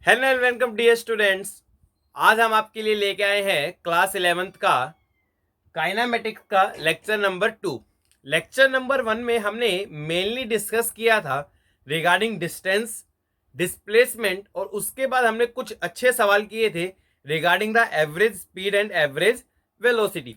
Hello and welcome dear students. आज हम आपके लिए लेके आए हैं क्लास 11th का काइनामेटिक्स का लेक्चर नंबर 2। लेक्चर नंबर 1 में हमने मेनली डिस्कस किया था रिगार्डिंग डिस्टेंस, डिस्प्लेसमेंट, और उसके बाद हमने कुछ अच्छे सवाल किए थे regarding the average speed and average velocity.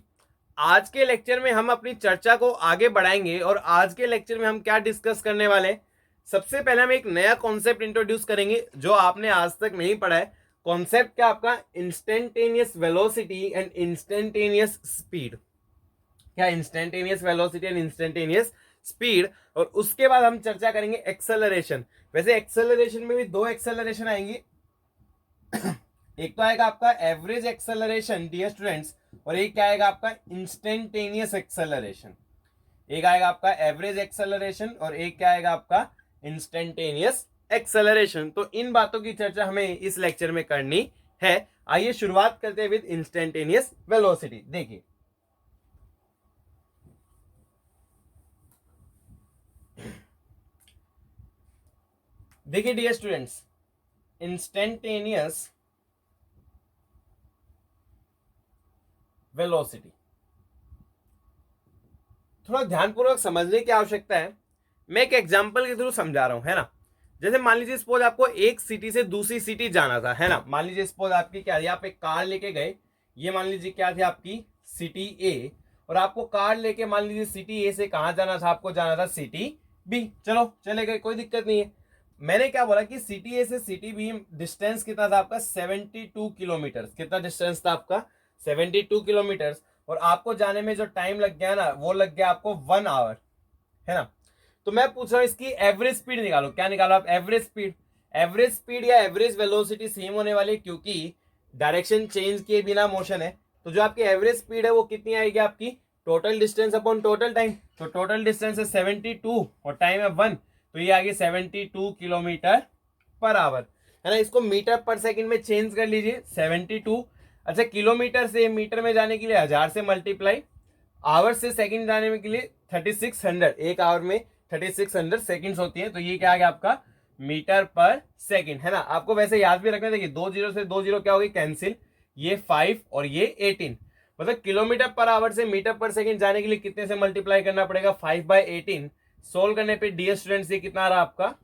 आज के लेक्चर में हम अपनी चर्चा को आगे बढ़ाएंगे और आज के लेक्चर में हम क्या डिस्कस करने वाले हैं। सबसे पहले हम एक नया कॉन्सेप्ट इंट्रोड्यूस करेंगे जो आपने आज तक नहीं पढ़ा है। कॉन्सेप्ट क्या आपका? Instantaneous velocity and instantaneous speed. क्या? Instantaneous velocity and instantaneous speed. और उसके बाद हम चर्चा करेंगे एक्सेलरेशन। वैसे एक्सेलरेशन में भी दो एक्सेलरेशन आएंगी। एक तो आएगा आपका एवरेज एक्सेलरेशन डियर स्टूडेंट्स, और एक क्या आएगा आपका इंस्टेंटेनियस एक्सेलरेशन। एक आएगा आपका एवरेज एक्सेलरेशन और एक क्या आएगा आपका इंस्टेंटेनियस एक्सेलरेशन। तो इन बातों की चर्चा हमें इस लेक्चर में करनी है। आइए शुरुआत करते हैं विद इंस्टेंटेनियस वेलोसिटी। देखिए डियर स्टूडेंट्स, इंस्टेंटेनियस वेलोसिटी थोड़ा ध्यानपूर्वक समझने की आवश्यकता है। मैं एक एग्जांपल के थ्रू समझा रहा हूं, है ना। जैसे मान लीजिए सपोज आपको एक सिटी से दूसरी सिटी जाना था, है ना। मान लीजिए सपोज आपकी क्या थी, आप एक कार लेके गए। ये मान लीजिए क्या थी आपकी सिटी ए, और आपको कार लेके मान लीजिए सिटी ए से कहां जाना था? आपको जाना था सिटी बी। चलो चले गए, कोई दिक्कत नहीं है। मैंने क्या बोला कि सिटी ए से सिटी बी डिस्टेंस कितना था आपका? 72 किलोमीटर। कितना डिस्टेंस था आपका? 72 किलोमीटर। और आपको जाने में जो टाइम लग गया ना, वो लग गया आपको 1 आवर, है ना। तो मैं पूछ रहा हूं इसकी एवरेज स्पीड निकालो। क्या निकालो आप? Average speed. एवरेज स्पीड या एवरेज वेलोसिटी सेम होने वाली, क्योंकि डायरेक्शन चेंज किए बिना मोशन है। तो जो आपकी एवरेज स्पीड है वो कितनी आएगी आपकी? Total distance upon total time. तो टोटल डिस्टेंस है 72 और टाइम है 1, तो ये आगे 72 किलोमीटर पर आवर, है ना। इसको मीटर पर सेकंड में चेंज कर लीजिए, 72। अच्छा, किलोमीटर से मीटर में जाने के लिए 1000 से मल्टीप्लाई, आवर से सेकंड जाने में के लिए 3600। एक आवर में 3600 सेकंड्स होती है। तो ये क्या आ गया आपका? मीटर पर सेकंड, है ना। आपको वैसे याद भी रखना, देखिए 20 से 20 क्या होगी? कैंसिल। ये 5 और ये 18। मतलब किलोमीटर पर आवर से मीटर पर सेकंड जाने के लिए कितने से मल्टीप्लाई करना पड़ेगा? 5/18। सोल्व करने पे डियर स्टूडेंट्स ये कितना आ रहा आपका?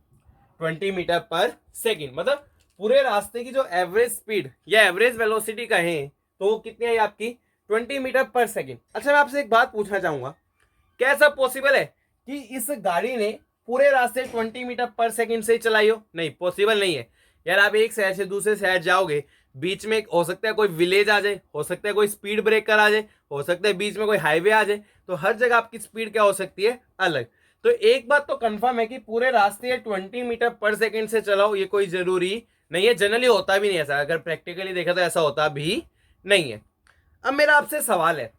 20 मीटर पर सेकंड। मतलब पूरे रास्ते की जो एवरेज स्पीड या एवरेज वेलोसिटी कहें तो वो कितनी है आपकी? 20 मीटर पर सेकंड। अच्छा, मैं आपसे एक बात पूछना चाहूंगा, क्या ऐसा पॉसिबल है कि इस गाड़ी ने पूरे रास्ते 20 मीटर पर सेकंड से चलाई हो? नहीं, पॉसिबल नहीं है यार। आप एक शहर से दूसरे शहर जाओगे, बीच में हो सकता है कोई विलेज आ जाए, हो सकता है कोई स्पीड ब्रेकर आ जाए, हो सकता है बीच में कोई हाईवे आ जाए। तो हर जगह आपकी स्पीड क्या हो सकती है? अलग। तो एक बात तो कंफर्म है कि पूरे रास्ते 20 मीटर पर सेकंड से चलाओ, ये कोई जरूरी नहीं है। जनरली होता भी नहीं ऐसा, अगर प्रैक्टिकली देखा तो ऐसा होता भी नहीं है। अब मेरा आपसे सवाल है,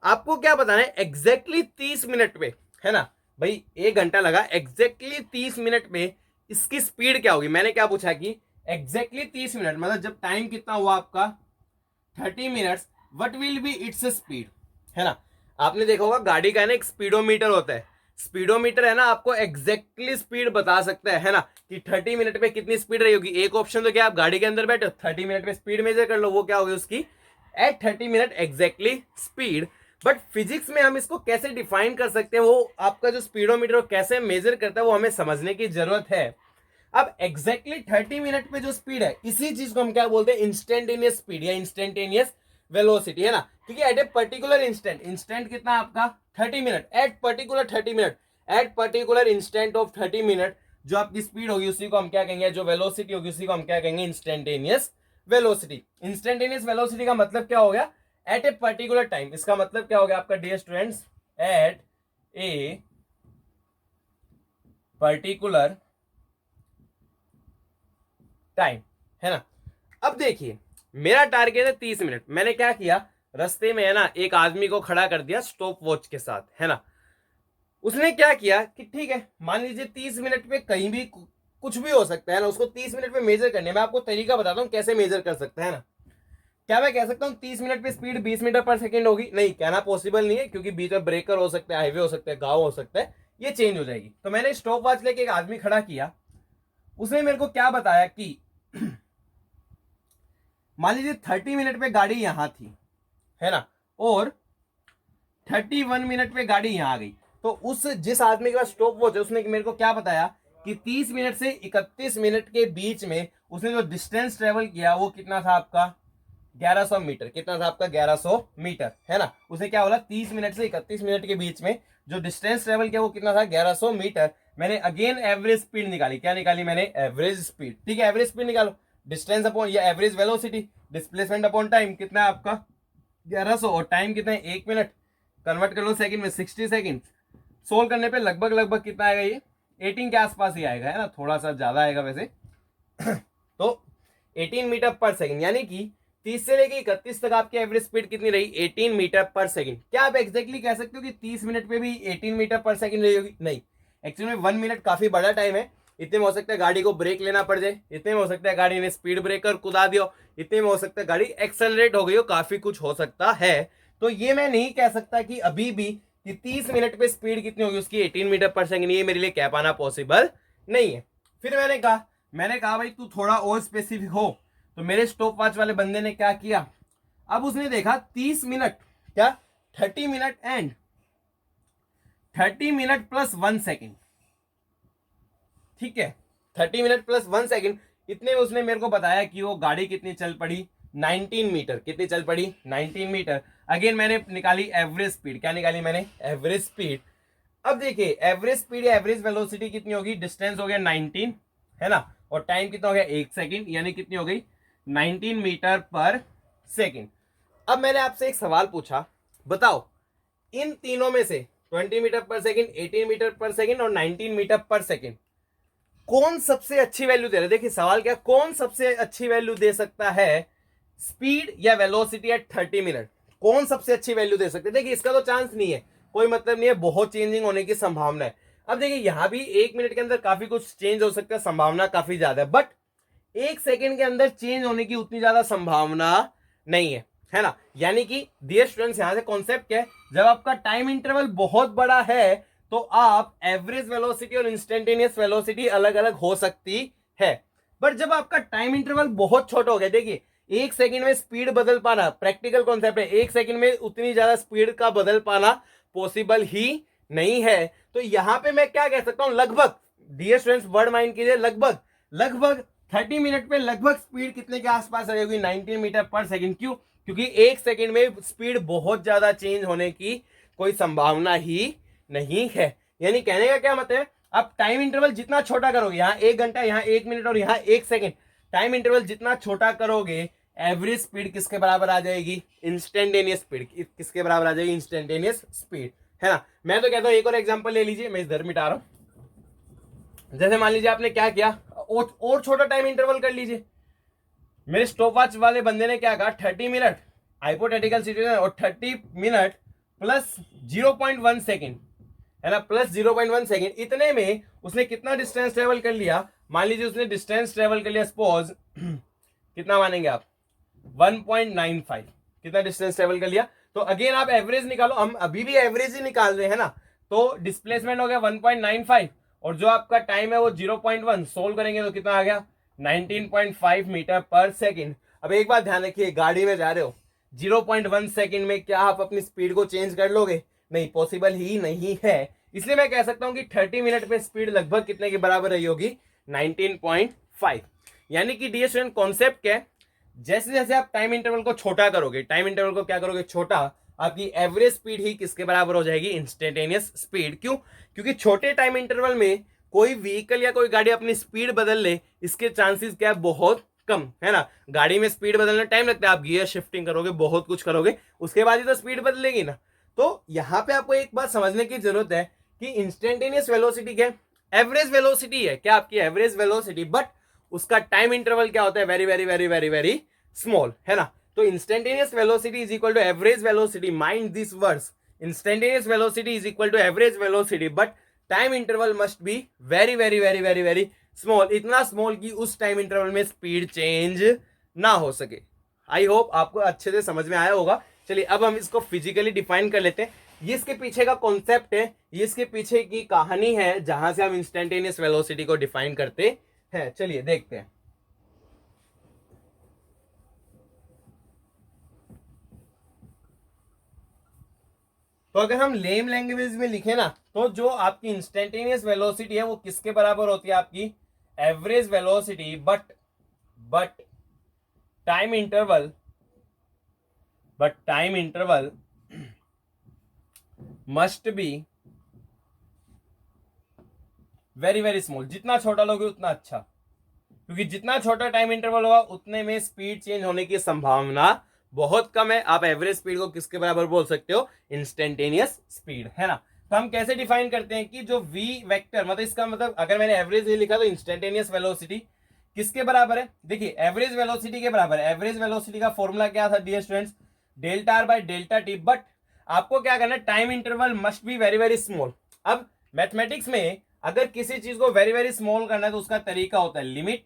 आपको क्या बताना है एग्जैक्टली 30 मिनट में, है ना। भाई 1 घंटा लगा, एग्जैक्टली 30 मिनट में इसकी स्पीड क्या होगी? मैंने क्या पूछा कि एग्जैक्टली 30 मिनट मतलब जब टाइम कितना हुआ आपका 30 minutes, what will be its speed, है ना। आपने देखा होगा गाड़ी का है ना एक स्पीडोमीटर होता है। स्पीडोमीटर है ना, आपको एग्जैक्टली स्पीड बता सकता है ना, कि 30 मिनट में कितनी स्पीड रही होगी। एक ऑप्शन तो क्या, आप गाड़ी के अंदर बैठो 30 मिनट में स्पीड मेजर कर लो, वो क्या होगी उसकी at 30 minute exactly speed. But physics में हम इसको कैसे डिफाइन कर सकते हैं, वो आपका जो स्पीडोमीटर कैसे मेजर करता है वो हमें समझने की जरूरत है। अब एग्जैक्टली 30 मिनट पे जो स्पीड है, इसी चीज को हम क्या बोलते हैं? इंस्टेंटेनियस स्पीड या इंस्टेंटेनियस वेलोसिटी, है ना। क्योंकि at a particular instant, instant कितना आपका 30 minute, at particular 30 minute, at particular instant of 30 minute जो आपकी स्पीड होगी उसी को हम क्या कहेंगे? जो वेलोसिटी होगी उसी को हम क्या कहेंगे? Instantaneous velocity. इंस्टेंटेनियस वेलोसिटी का मतलब क्या हो गया? At a particular time. इसका मतलब क्या हो गया आपका dear students? At a particular time, है ना। अब देखिए, मेरा टारगेट है 30 मिनट। मैंने क्या किया, रास्ते में है ना एक आदमी को खड़ा कर दिया स्टॉप वॉच के साथ, है ना। उसने क्या किया कि ठीक है, मान लीजिए 30 मिनट में कहीं भी कुछ भी हो सकता है ना, उसको 30 मिनट में मेजर करने में आपको तरीका बताता हूं कैसे मेजर कर सकते हैं ना। क्या मैं कह सकता हूँ 30 मिनट पे स्पीड 20 मीटर पर सेकंड होगी? नहीं, कहना पॉसिबल नहीं है, क्योंकि बीच में ब्रेकर हो सकता है, हाईवे हो सकता है, गांव हो सकता है, ये चेंज हो जाएगी। तो मैंने स्टॉप वॉच लेके एक आदमी खड़ा किया, उसने मेरे को क्या बताया कि मान लीजिए 30 मिनट पे गाड़ी यहां थी, है ना, और 31 मिनट पे गाड़ी यहां आ गई, तो उस जिस आदमी के पास स्टॉप वॉच है उसने मेरे को क्या बताया कि 30 मिनट से 31 मिनट के बीच में उसने जो डिस्टेंस ट्रेवल किया वो कितना था आपका 1100 मीटर। कितना था आपका 1100 मीटर, है ना। उसने क्या बोला 30 मिनट से 31 मिनट के बीच में जो डिस्टेंस ट्रेवल किया वो कितना था 1100 मीटर। मैंने अगेन एवरेज स्पीड निकाली। क्या निकाली मैंने? Average speed. ठीक है, एवरेज स्पीड निकालो। डिस्टेंस अपॉन या average velocity, displacement upon time कितना है आपका 1100, और टाइम कितना है 1 मिनट। कन्वर्ट कर लो सेकंड में, 60 सेकंड। सोल्व करने पे लगभग लगभग कितना आएगा ये 18 के आसपास ही आएगा, है ना, थोड़ा सा ज्यादा आएगा वैसे। तो 18 मीटर पर सेकंड, यानी कि 30 से लेके 31 तक आपकी एवरेज स्पीड कितनी रही 18 मीटर पर सेकंड। क्या आप एक्जैक्टली कह सकते हो कि 30 मिनट पे भी 18 मीटर पर सेकंड रही होगी? नहीं, एक्चुअली में 1 मिनट काफी बड़ा टाइम है। इतने में हो सकता है गाड़ी को ब्रेक लेना पड़ जाए, इतने में हो सकता है गाड़ी ने स्पीड ब्रेकर कुदा दिया, इतने में हो सकता है गाड़ी एक्सेलरेट हो गई हो, काफी कुछ हो सकता है। तो ये मैं नहीं कह सकता कि अभी भी कि 30 मिनट पे स्पीड कितनी होगी उसकी 18 मीटर पर सेकंड, ये मेरे लिए कह पाना पॉसिबल नहीं है। फिर मैंने कहा भाई तू थोड़ा और स्पेसिफिक हो। तो मेरे स्टॉप वॉच वाले बंदे ने क्या किया, अब उसने देखा 30 मिनट, क्या 30 minute and 30 minute plus 1 second. ठीक है, 30 मिनट प्लस 1 सेकेंड, इतने में उसने मेरे को बताया कि वो गाड़ी कितनी चल पड़ी 19 मीटर। कितनी चल पड़ी 19 मीटर। अगेन मैंने निकाली एवरेज स्पीड। क्या निकाली मैंने? Average speed. अब देखिए एवरेज स्पीड या एवरेज वेलोसिटी कितनी होगी, डिस्टेंस हो गया 19, है ना, और टाइम कितना हो गया 1 सेकेंड, यानी कितनी हो गई 19 मीटर पर सेकेंड। अब मैंने आपसे एक सवाल पूछा, बताओ इन तीनों में से 20 मीटर पर सेकेंड, 18 मीटर पर सेकेंड और 19 मीटर पर सेकेंड कौन सबसे अच्छी वैल्यू दे रहा है। देखिए सवाल क्या, कौन सबसे अच्छी वैल्यू दे सकता है स्पीड या वेलोसिटी एट 30 मिनट, कौन सबसे अच्छी वैल्यू दे सकते हैं। देखिए इसका तो चांस नहीं है, कोई मतलब नहीं है, बहुत चेंजिंग होने की संभावना है। अब देखिए यहां भी 1 मिनट के अंदर काफी कुछ चेंज हो सकता है, संभावना काफी ज्यादा है, बट 1 सेकेंड के अंदर चेंज होने की उतनी ज्यादा संभावना नहीं है ना। यानी कि डियर स्टूडेंट्स यहां से कॉन्सेप्ट क्या है, जब आपका टाइम इंटरवल बहुत बड़ा है तो आप एवरेज वेलोसिटी और इंस्टेंटेनियस वेलोसिटी अलग अलग हो सकती है। बट जब आपका टाइम इंटरवल बहुत छोटा हो गया, देखिए 1 सेकंड में स्पीड बदल पाना, प्रैक्टिकल कॉन्सेप्ट है, 1 सेकंड में उतनी ज्यादा स्पीड का बदल पाना पॉसिबल ही नहीं है। तो यहां पे मैं क्या कह सकता हूं, लगभग, डियर स्टूडेंट्स वर्ड माइंड कीजिए, लगभग लगभग 30 मिनट पे लगभग स्पीड कितने के आसपास रहेगी 19 मीटर पर सेकंड। क्यों? क्योंकि 1 सेकंड में स्पीड बहुत ज्यादा चेंज होने की कोई संभावना ही नहीं है। यानी कहने का क्या मतलब है, आप टाइम इंटरवल जितना छोटा करोगे, यहां 1 घंटा, यहां 1 मिनट और यहां 1 सेकंड, टाइम इंटरवल जितना छोटा करोगे एवरेज स्पीड किसके बराबर आ जाएगी, इंस्टेंटेनियस स्पीड। किसके बराबर आ जाएगी? इंस्टेंटेनियस स्पीड, है ना। मैं तो कहता हूं एक और एग्जांपल ले लीजिए, मैं इधर मिटा रहा हूं। जैसे मान लीजिए आपने क्या किया, और छोटा टाइम इंटरवल कर लीजिए। मेरे स्टॉपवॉच वाले बंदे ने क्या कहा 30 मिनट हाइपोथेटिकल सिचुएशन, और 30 मिनट प्लस 0.1 सेकेंड, है ना, प्लस 0.1 सेकेंड। इतने में उसने कितना डिस्टेंस ट्रेवल कर लिया, मान लीजिए उसने डिस्टेंस ट्रेवल कर लिया सपोज कितना मानेंगे आप 1.95, कितना डिस्टेंस ट्रेवल कर लिया। तो अगेन आप एवरेज निकालो, हम अभी भी एवरेज ही निकाल रहे हैं ना। तो डिस्प्लेसमेंट हो गया 1.95 और जो आपका टाइम है वो 0.1, सोल्व करेंगे तो कितना आ गया 19.5 मीटर पर सेकेंड। अब एक बात ध्यान रखिए, गाड़ी में जा रहे हो 0.1 सेकेंड में क्या आप अपनी स्पीड को चेंज कर लोगे? नहीं, पॉसिबल ही नहीं है। इसलिए मैं कह सकता हूं कि 30 मिनट पे स्पीड लगभग कितने के बराबर रही होगी 19.5। यानी कि डियर स्टूडेंट कॉन्सेप्ट क्या है, जैसे जैसे आप टाइम इंटरवल को छोटा करोगे, टाइम इंटरवल को क्या करोगे छोटा, आपकी एवरेज स्पीड ही किसके बराबर हो जाएगी इंस्टेंटेनियस स्पीड। क्यों? क्योंकि छोटे टाइम इंटरवल में कोई व्हीकल या कोई गाड़ी अपनी स्पीड बदल ले, इसके चांसेस क्या है बहुत कम, है ना। गाड़ी में स्पीड बदलने टाइम लगता है, आप गियर शिफ्टिंग करोगे, बहुत कुछ करोगे, उसके बाद ही तो स्पीड बदलेगी ना। तो यहां पे आपको एक बात समझने की जरूरत है कि इंस्टेंटेनियस वेलोसिटी क्या है, एवरेज वेलोसिटी है, क्या आपकी एवरेज वेलोसिटी, बट उसका टाइम इंटरवल क्या होता है very very very very very small, है ना। तो instantaneous velocity is equal to average velocity, mind this words, instantaneous velocity is equal to average velocity, but time interval must be very very very very very small, इतना small कि उस time interval में speed change ना हो सके। I hope आपको अच्छे से समझ में आया होगा। चलिए अब हम इसको फिजिकली डिफाइन कर लेते हैं। ये इसके पीछे का कॉन्सेप्ट है, ये इसके पीछे की कहानी है जहां से हम इंस्टेंटेनियस वेलोसिटी को डिफाइन करते हैं। चलिए देखते हैं। तो अगर हम लेम लैंग्वेज में लिखे ना, तो जो आपकी इंस्टेंटेनियस वेलोसिटी है वो किसके बराबर होती है, आपकी average velocity but time interval must be very very small. जितना छोटा लोगे उतना अच्छा, क्योंकि जितना छोटा टाइम इंटरवल होगा उतने में स्पीड चेंज होने की संभावना बहुत कम है। आप एवरेज स्पीड को किसके बराबर बोल सकते हो, इंस्टेंटेनियस स्पीड, है ना। तो हम कैसे डिफाइन करते हैं कि जो v वेक्टर, मतलब इसका मतलब अगर मैंने एवरेज नहीं लिखा तो इंस्टेंटेनियस वेलोसिटी किसके बराबर है, देखिए एवरेज वेलोसिटी के बराबर है। एवरेज वेलोसिटी का फॉर्मूला क्या था dear students, delta r by delta t. But आपको क्या करना है, time interval must be very very small. अब मैथमेटिक्स में अगर किसी चीज को वेरी वेरी स्मॉल करना है तो उसका तरीका होता है लिमिट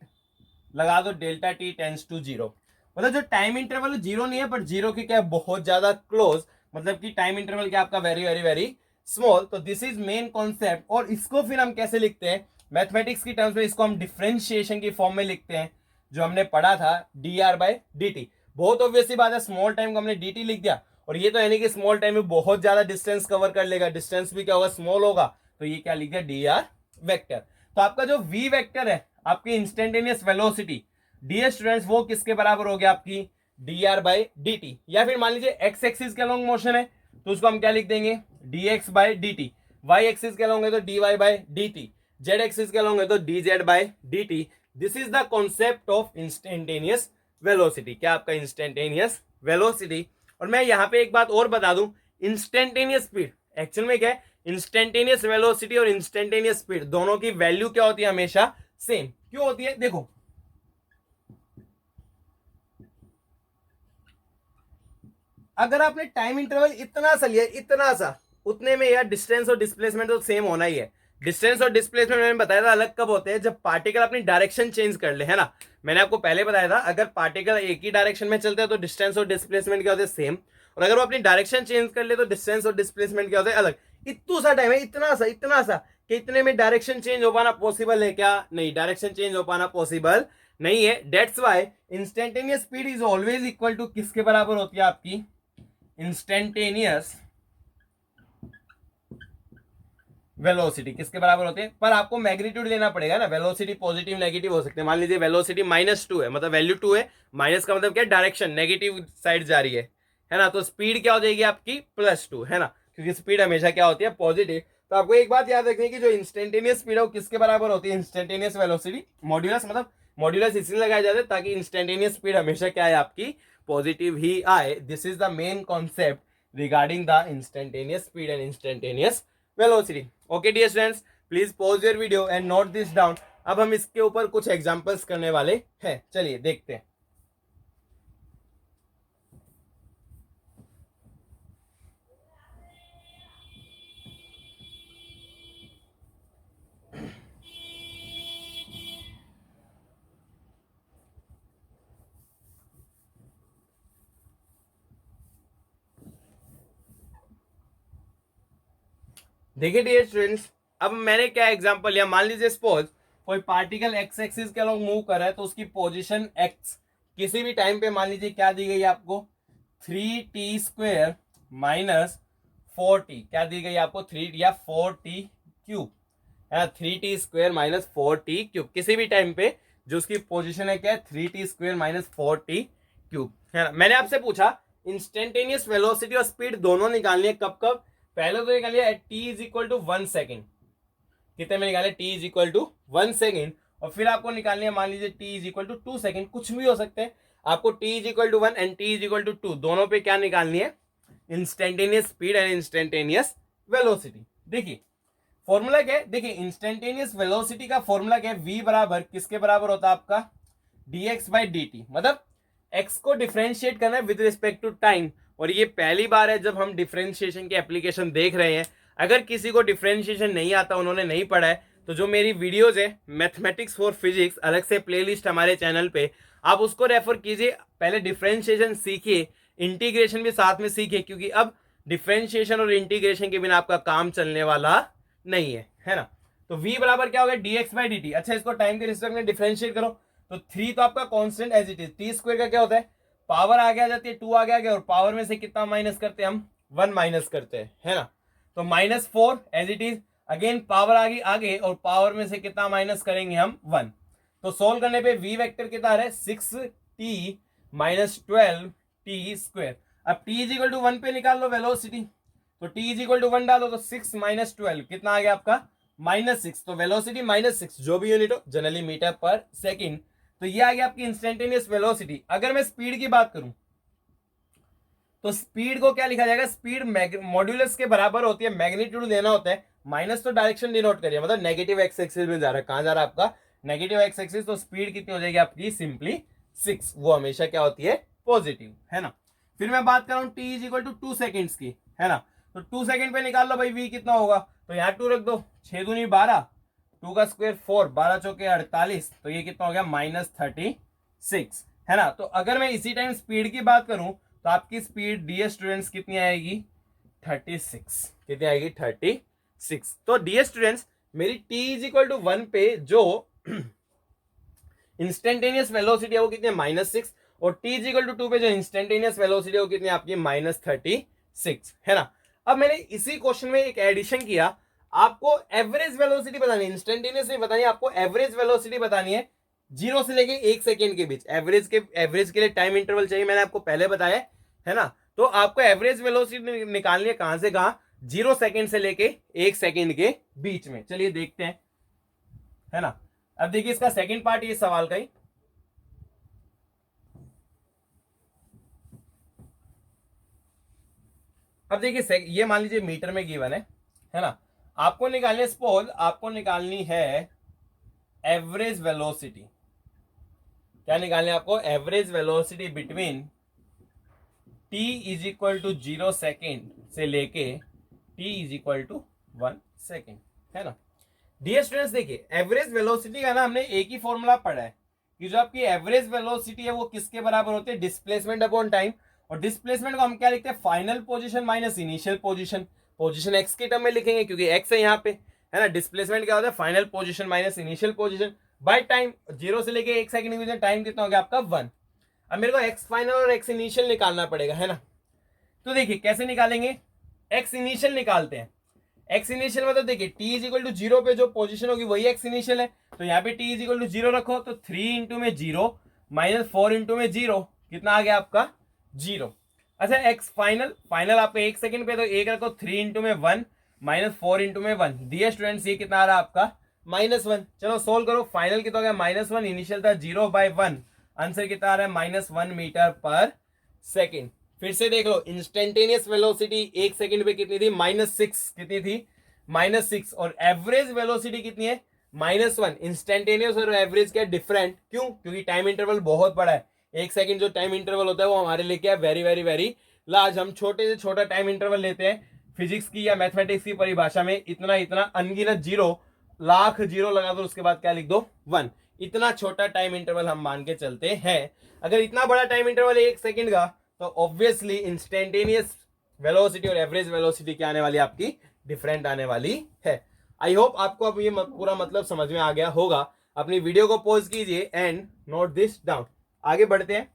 लगा दो delta t tends to zero. मतलब जो टाइम इंटरवल जीरो नहीं है पर जीरो की क्या बहुत ज्यादा क्लोज, मतलब कि टाइम इंटरवल क्या आपका वेरी वेरी वेरी स्मॉल। तो दिस इज मेन कॉन्सेप्ट। और इसको फिर हम कैसे लिखते हैं मैथमेटिक्स की टर्म्स में, इसको हम डिफरेंशिएशन की फॉर्म में लिखते हैं, जो हमने पढ़ा था d r by d t. बहुत ऑब्वियसली बात है, स्मॉल टाइम को हमने डी टी लिख दिया, और ये तो यानी कि स्मॉल टाइम में बहुत ज्यादा डिस्टेंस कवर कर लेगा, डिस्टेंस भी क्या होगा, स्मॉल होगा, तो ये क्या लिख दिया, डी आर वेक्टर। तो आपका जो वी वेक्टर है, आपकी इंस्टेंटेनियस वेलोसिटी डियर स्टूडेंट्स, वो किसके बराबर हो गया, आपकी d r by d t. या फिर मान लीजिए एक्स एक्सिस के लॉन्ग मोशन है तो उसको हम क्या लिख देंगे, d x by d t. Y axis के लॉन्ग है तो d y by d t. Z axis के लॉन्ग है तो d z by d t. This is the concept of instantaneous velocity. क्या आपका इंस्टेंटेनियस वेलोसिटी। और मैं यहां पे एक बात और बता दूं, इंस्टेंटेनियस स्पीड एक्चुअल में क्या है, इंस्टेंटेनियस वेलोसिटी और इंस्टेंटेनियस स्पीड दोनों की वैल्यू क्या होती है, हमेशा सेम। क्यों होती है, देखो अगर आपने टाइम इंटरवल इतना सा लिया, इतना सा, उतने में यार डिस्टेंस और डिस्प्लेसमेंट तो सेम होना ही है। डिस्टेंस और डिस्प्लेसमेंट मैंने बताया था अलग कब होते हैं, जब पार्टिकल अपनी डायरेक्शन चेंज कर ले, है ना। मैंने आपको पहले बताया था अगर पार्टिकल एक ही डायरेक्शन में चलते हैं तो डिस्टेंस और डिस्प्लेसमेंट क्या होते हैं, सेम। और अगर वो अपनी डायरेक्शन चेंज कर ले तो डिस्टेंस और डिस्प्लेसमेंट क्या होते हैं, अलग। इतना सा टाइम है, इतना सा कि इतने में डायरेक्शन चेंज हो पाना पॉसिबल है क्या, नहीं, डायरेक्शन चेंज हो पाना पॉसिबल नहीं है। That's why instantaneous speed is always equal to किसके बराबर होती है, आपकी इंस्टेंटेनियस वेलोसिटी किसके बराबर होते हैं। पर आपको मैग्नीट्यूड लेना पड़ेगा ना, वेलोसिटी पॉजिटिव नेगेटिव हो सकते हैं। मान लीजिए वेलोसिटी -2 है, मतलब वैल्यू 2 है, माइनस का मतलब क्या, डायरेक्शन नेगेटिव साइड जा रही है ना। तो स्पीड क्या हो जाएगी आपकी +2, है ना, क्योंकि स्पीड हमेशा क्या होती है, पॉजिटिव। तो आपको एक बात याद रखनी है कि जो इंस्टेंटेनियस स्पीड है वो किसके बराबर होती है, इंस्टेंटेनियस वेलोसिटी मॉड्यूलस। मतलब मॉड्यूलस इसलिए लगाया जाता है ताकि इंस्टेंटेनियस स्पीड हमेशा क्या है, आपकी पॉजिटिव ही आए। This is the main concept regarding the instantaneous speed and instantaneous velocity. Okay dear students, please pause your video and note this down. अब हम इसके ऊपर कुछ एग्जांपल्स करने वाले हैं, चलिए देखते हैं। देखिए डियर स्टूडेंट्स, अब मैंने क्या एग्जांपल लिया, मान लीजिए सपोज कोई पार्टिकल एक्स एक्सिस के अलॉन्ग मूव कर रहा है, तो उसकी पोजीशन एक्स किसी भी टाइम पे मान लीजिए क्या दी गई है आपको, 3t² - 4t। क्या दी गई आपको, 3 या 4t³ है, 3t² - 4t³ किसी भी टाइम पे जो उसकी पोजीशन है क्या है, 3t² - 4t³ है ना। मैंने आपसे पूछा इंस्टेंटेनियस वेलोसिटी और स्पीड दोनों निकालनी है, कब कब, पहले तो निकालिए at t is equal to 1 second. कितने में निकाले, t is equal to 1 second. और फिर आपको निकालनी है मान लीजिए t is equal to 2 second, कुछ भी हो सकते हैं। आपको t is equal to 1 and t is equal to 2 दोनों पे क्या निकालनी है, instantaneous speed and instantaneous velocity. देखिए फॉर्मूला क्या है, देखिए इंस्टेंटेनियस वेलोसिटी का फॉर्मूला क्या है, v बराबर किसके बराबर होता है आपका, dx बाई dt। मतलब x को डिफरेंशिएट करना है विद रिस्पेक्ट टू टाइम। और ये पहली बार है जब हम डिफरेंशिएशन की एप्लीकेशन देख रहे हैं। अगर किसी को डिफरेंशिएशन नहीं आता, उन्होंने नहीं पढ़ा है, तो जो मेरी वीडियोस है मैथमेटिक्स फॉर फिजिक्स, अलग से प्लेलिस्ट हमारे चैनल पे, आप उसको रेफर कीजिए। पहले डिफरेंशिएशन सीखिए, इंटीग्रेशन भी साथ में सीखिए, क्योंकि अब डिफरेंशिएशन और इंटीग्रेशन के बिना आपका काम चलने वाला नहीं है ना। तो v बराबर क्या होगा, dx बाई dt। अच्छा, इसको टाइम के रिस्पेक्ट में डिफरेंशिएट करो तो 3 तो आपका constant as it is, t² का क्या होता है, पावर आगे आ जाती है, 2 आगे आ गया, और पावर में से कितना माइनस करते हैं हम, 1 माइनस करते हैं, है ना। तो -4 as it is, again power आ गई आगे और पावर में से कितना माइनस करेंगे हम 1। तो सोल्व करने पे v वेक्टर कितना आ रहा है 6t माइनस 12t स्क्वायर। अब t इज इक्वल टू 1 पे निकाल लो वेलोसिटी, तो t इज इक्वल टू 1 डालो तो 6 माइनस 12 कितना आ गया आपका -6। तो वेलोसिटी -6 जो भी यूनिट हो जनरली मीटर पर सेकेंड। तो ये आ गया आपकी इंस्टेंटेनियस वेलोसिटी। अगर मैं स्पीड की बात करूं तो स्पीड को क्या लिखा जाएगा, स्पीड मॉड्यूलस के बराबर होती है, मैग्नीट्यूड लेना होता है, माइनस तो डायरेक्शन डिनोट करिए, मतलब नेगेटिव एक्स एक्सिस में जा रहा है। कहां जा रहा है आपका नेगेटिव एक्स एक्सिस, तो स्पीड कितनी हो जाएगी आपकी सिंपली 6, वो हमेशा क्या होती है पॉजिटिव, है ना। फिर मैं बात कर रहा हूं t is equal to 2 seconds की, है ना। तो 2 सेकेंड पे निकाल लो भाई वी कितना होगा, तो यहाँ 2 रख दो, 6 दूनी 12, 2 का स्क्वायर 4, 12 चौके 48, तो ये कितना हो गया -36, है ना। तो अगर मैं इसी टाइम स्पीड की बात करूं तो आपकी स्पीड डियर स्टूडेंट्स कितनी आएगी 36, कितनी आएगी 36। तो डियर स्टूडेंट्स मेरी t इज इक्वल टू 1 पे जो इंस्टेंटेनियस वेलोसिटी है वो कितनी है -6, और t इज इक्वल टू 2 पे जो इंस्टेंटेनियस वेलोसिटी है वो कितनी है आपकी -36, है ना। अब मैंने इसी क्वेश्चन में एक एडिशन किया, आपको एवरेज वेलोसिटी बतानी है, इंस्टेंटेनियस नहीं बतानी, आपको एवरेज वेलोसिटी बतानी है 0 से लेके 1 सेकेंड के बीच। एवरेज के लिए टाइम इंटरवल चाहिए, मैंने आपको पहले बताया, है ना। तो आपको एवरेज वेलोसिटी निकालनी है कहां से कहां, 0 सेकेंड से लेके 1 सेकेंड के बीच में। चलिए देखते हैं, है ना। अब देखिए इसका सेकंड पार्ट ये सवाल का ही, अब देखिए ये मान लीजिए मीटर में गिवन है ना। आपको निकालनी है, सपोज आपको निकालनी है एवरेज वेलोसिटी, क्या निकालनी है आपको, average velocity between t is equal to 0 second से लेके t is equal to 1 second, है ना। डियर स्टूडेंट्स देखिए एवरेज वेलोसिटी का ना हमने एक ही फॉर्मूला पढ़ा है कि जो आपकी एवरेज वेलोसिटी है वो किसके बराबर होती है, डिस्प्लेसमेंट अपॉन टाइम। और डिस्प्लेसमेंट को हम क्या लिखते हैं, final position minus initial position. Position x के टर्म में लिखेंगे क्योंकि एक्स है यहाँ पे, है ना। डिस्प्लेसमेंट क्या होता है, final position minus initial position by time. 0 से लेके 1 सेकंड के बीच में टाइम कितना हो गया आपका 1। अब मेरे को एक्स फाइनल और एक्स इनिशियल निकालना पड़ेगा, है ना। तो देखिए कैसे निकालेंगे, एक्स इनिशियल निकालते हैं। एक्स इनिशियल मतलब देखिए टी इज इक्वल टू 0 पे जो पोजीशन होगी वही एक्स इनिशियल है, तो यहाँ पे टी इज इक्वल टू 0 रखो, तो 3 इंटू में 0 -4 इंटू में 0 कितना आ गया आपका 0। अच्छा एक्स फाइनल, फाइनल आपका 1 सेकंड पे, तो 1 रखो, 3 इंटू में 1 -4 इंटू में 1 दिया स्टूडेंट्स, ये कितना आ रहा है आपका -1। चलो सोल्व करो, फाइनल कितना हो गया -1, इनिशियल था 0/1, आंसर कितना आ रहा है -1 मीटर पर सेकेंड। फिर से देख लो, इंस्टेंटेनियस वेलोसिटी 1 सेकंड पे कितनी थी -6, कितनी थी -6, और एवरेज वेलोसिटी कितनी है -1। इंस्टेंटेनियस और एवरेज क्या डिफरेंट, क्यों, क्योंकि टाइम इंटरवल बहुत बड़ा है। 1 सेकंड जो टाइम इंटरवल होता है वो हमारे लिए क्या है, वेरी वेरी वेरी लार्ज। हम छोटे से छोटा टाइम इंटरवल लेते हैं फिजिक्स की या मैथमेटिक्स की परिभाषा में, इतना इतना अनगिनत जीरो, लाख जीरो लगा दो, उसके बाद क्या लिख दो 1, इतना छोटा टाइम इंटरवल हम मान के चलते हैं। अगर इतना बड़ा टाइम इंटरवल है 1 सेकंड का, तो ऑब्वियसली इंस्टेंटेनियस वेलोसिटी और एवरेज वेलोसिटी क्या आने वाली आपकी डिफरेंट आने वाली है। आई होप आपको अब ये पूरा मतलब समझ में आ गया होगा। अपनी वीडियो को पॉज कीजिए एंड नोट दिस डाउन। आगे बढ़ते हैं।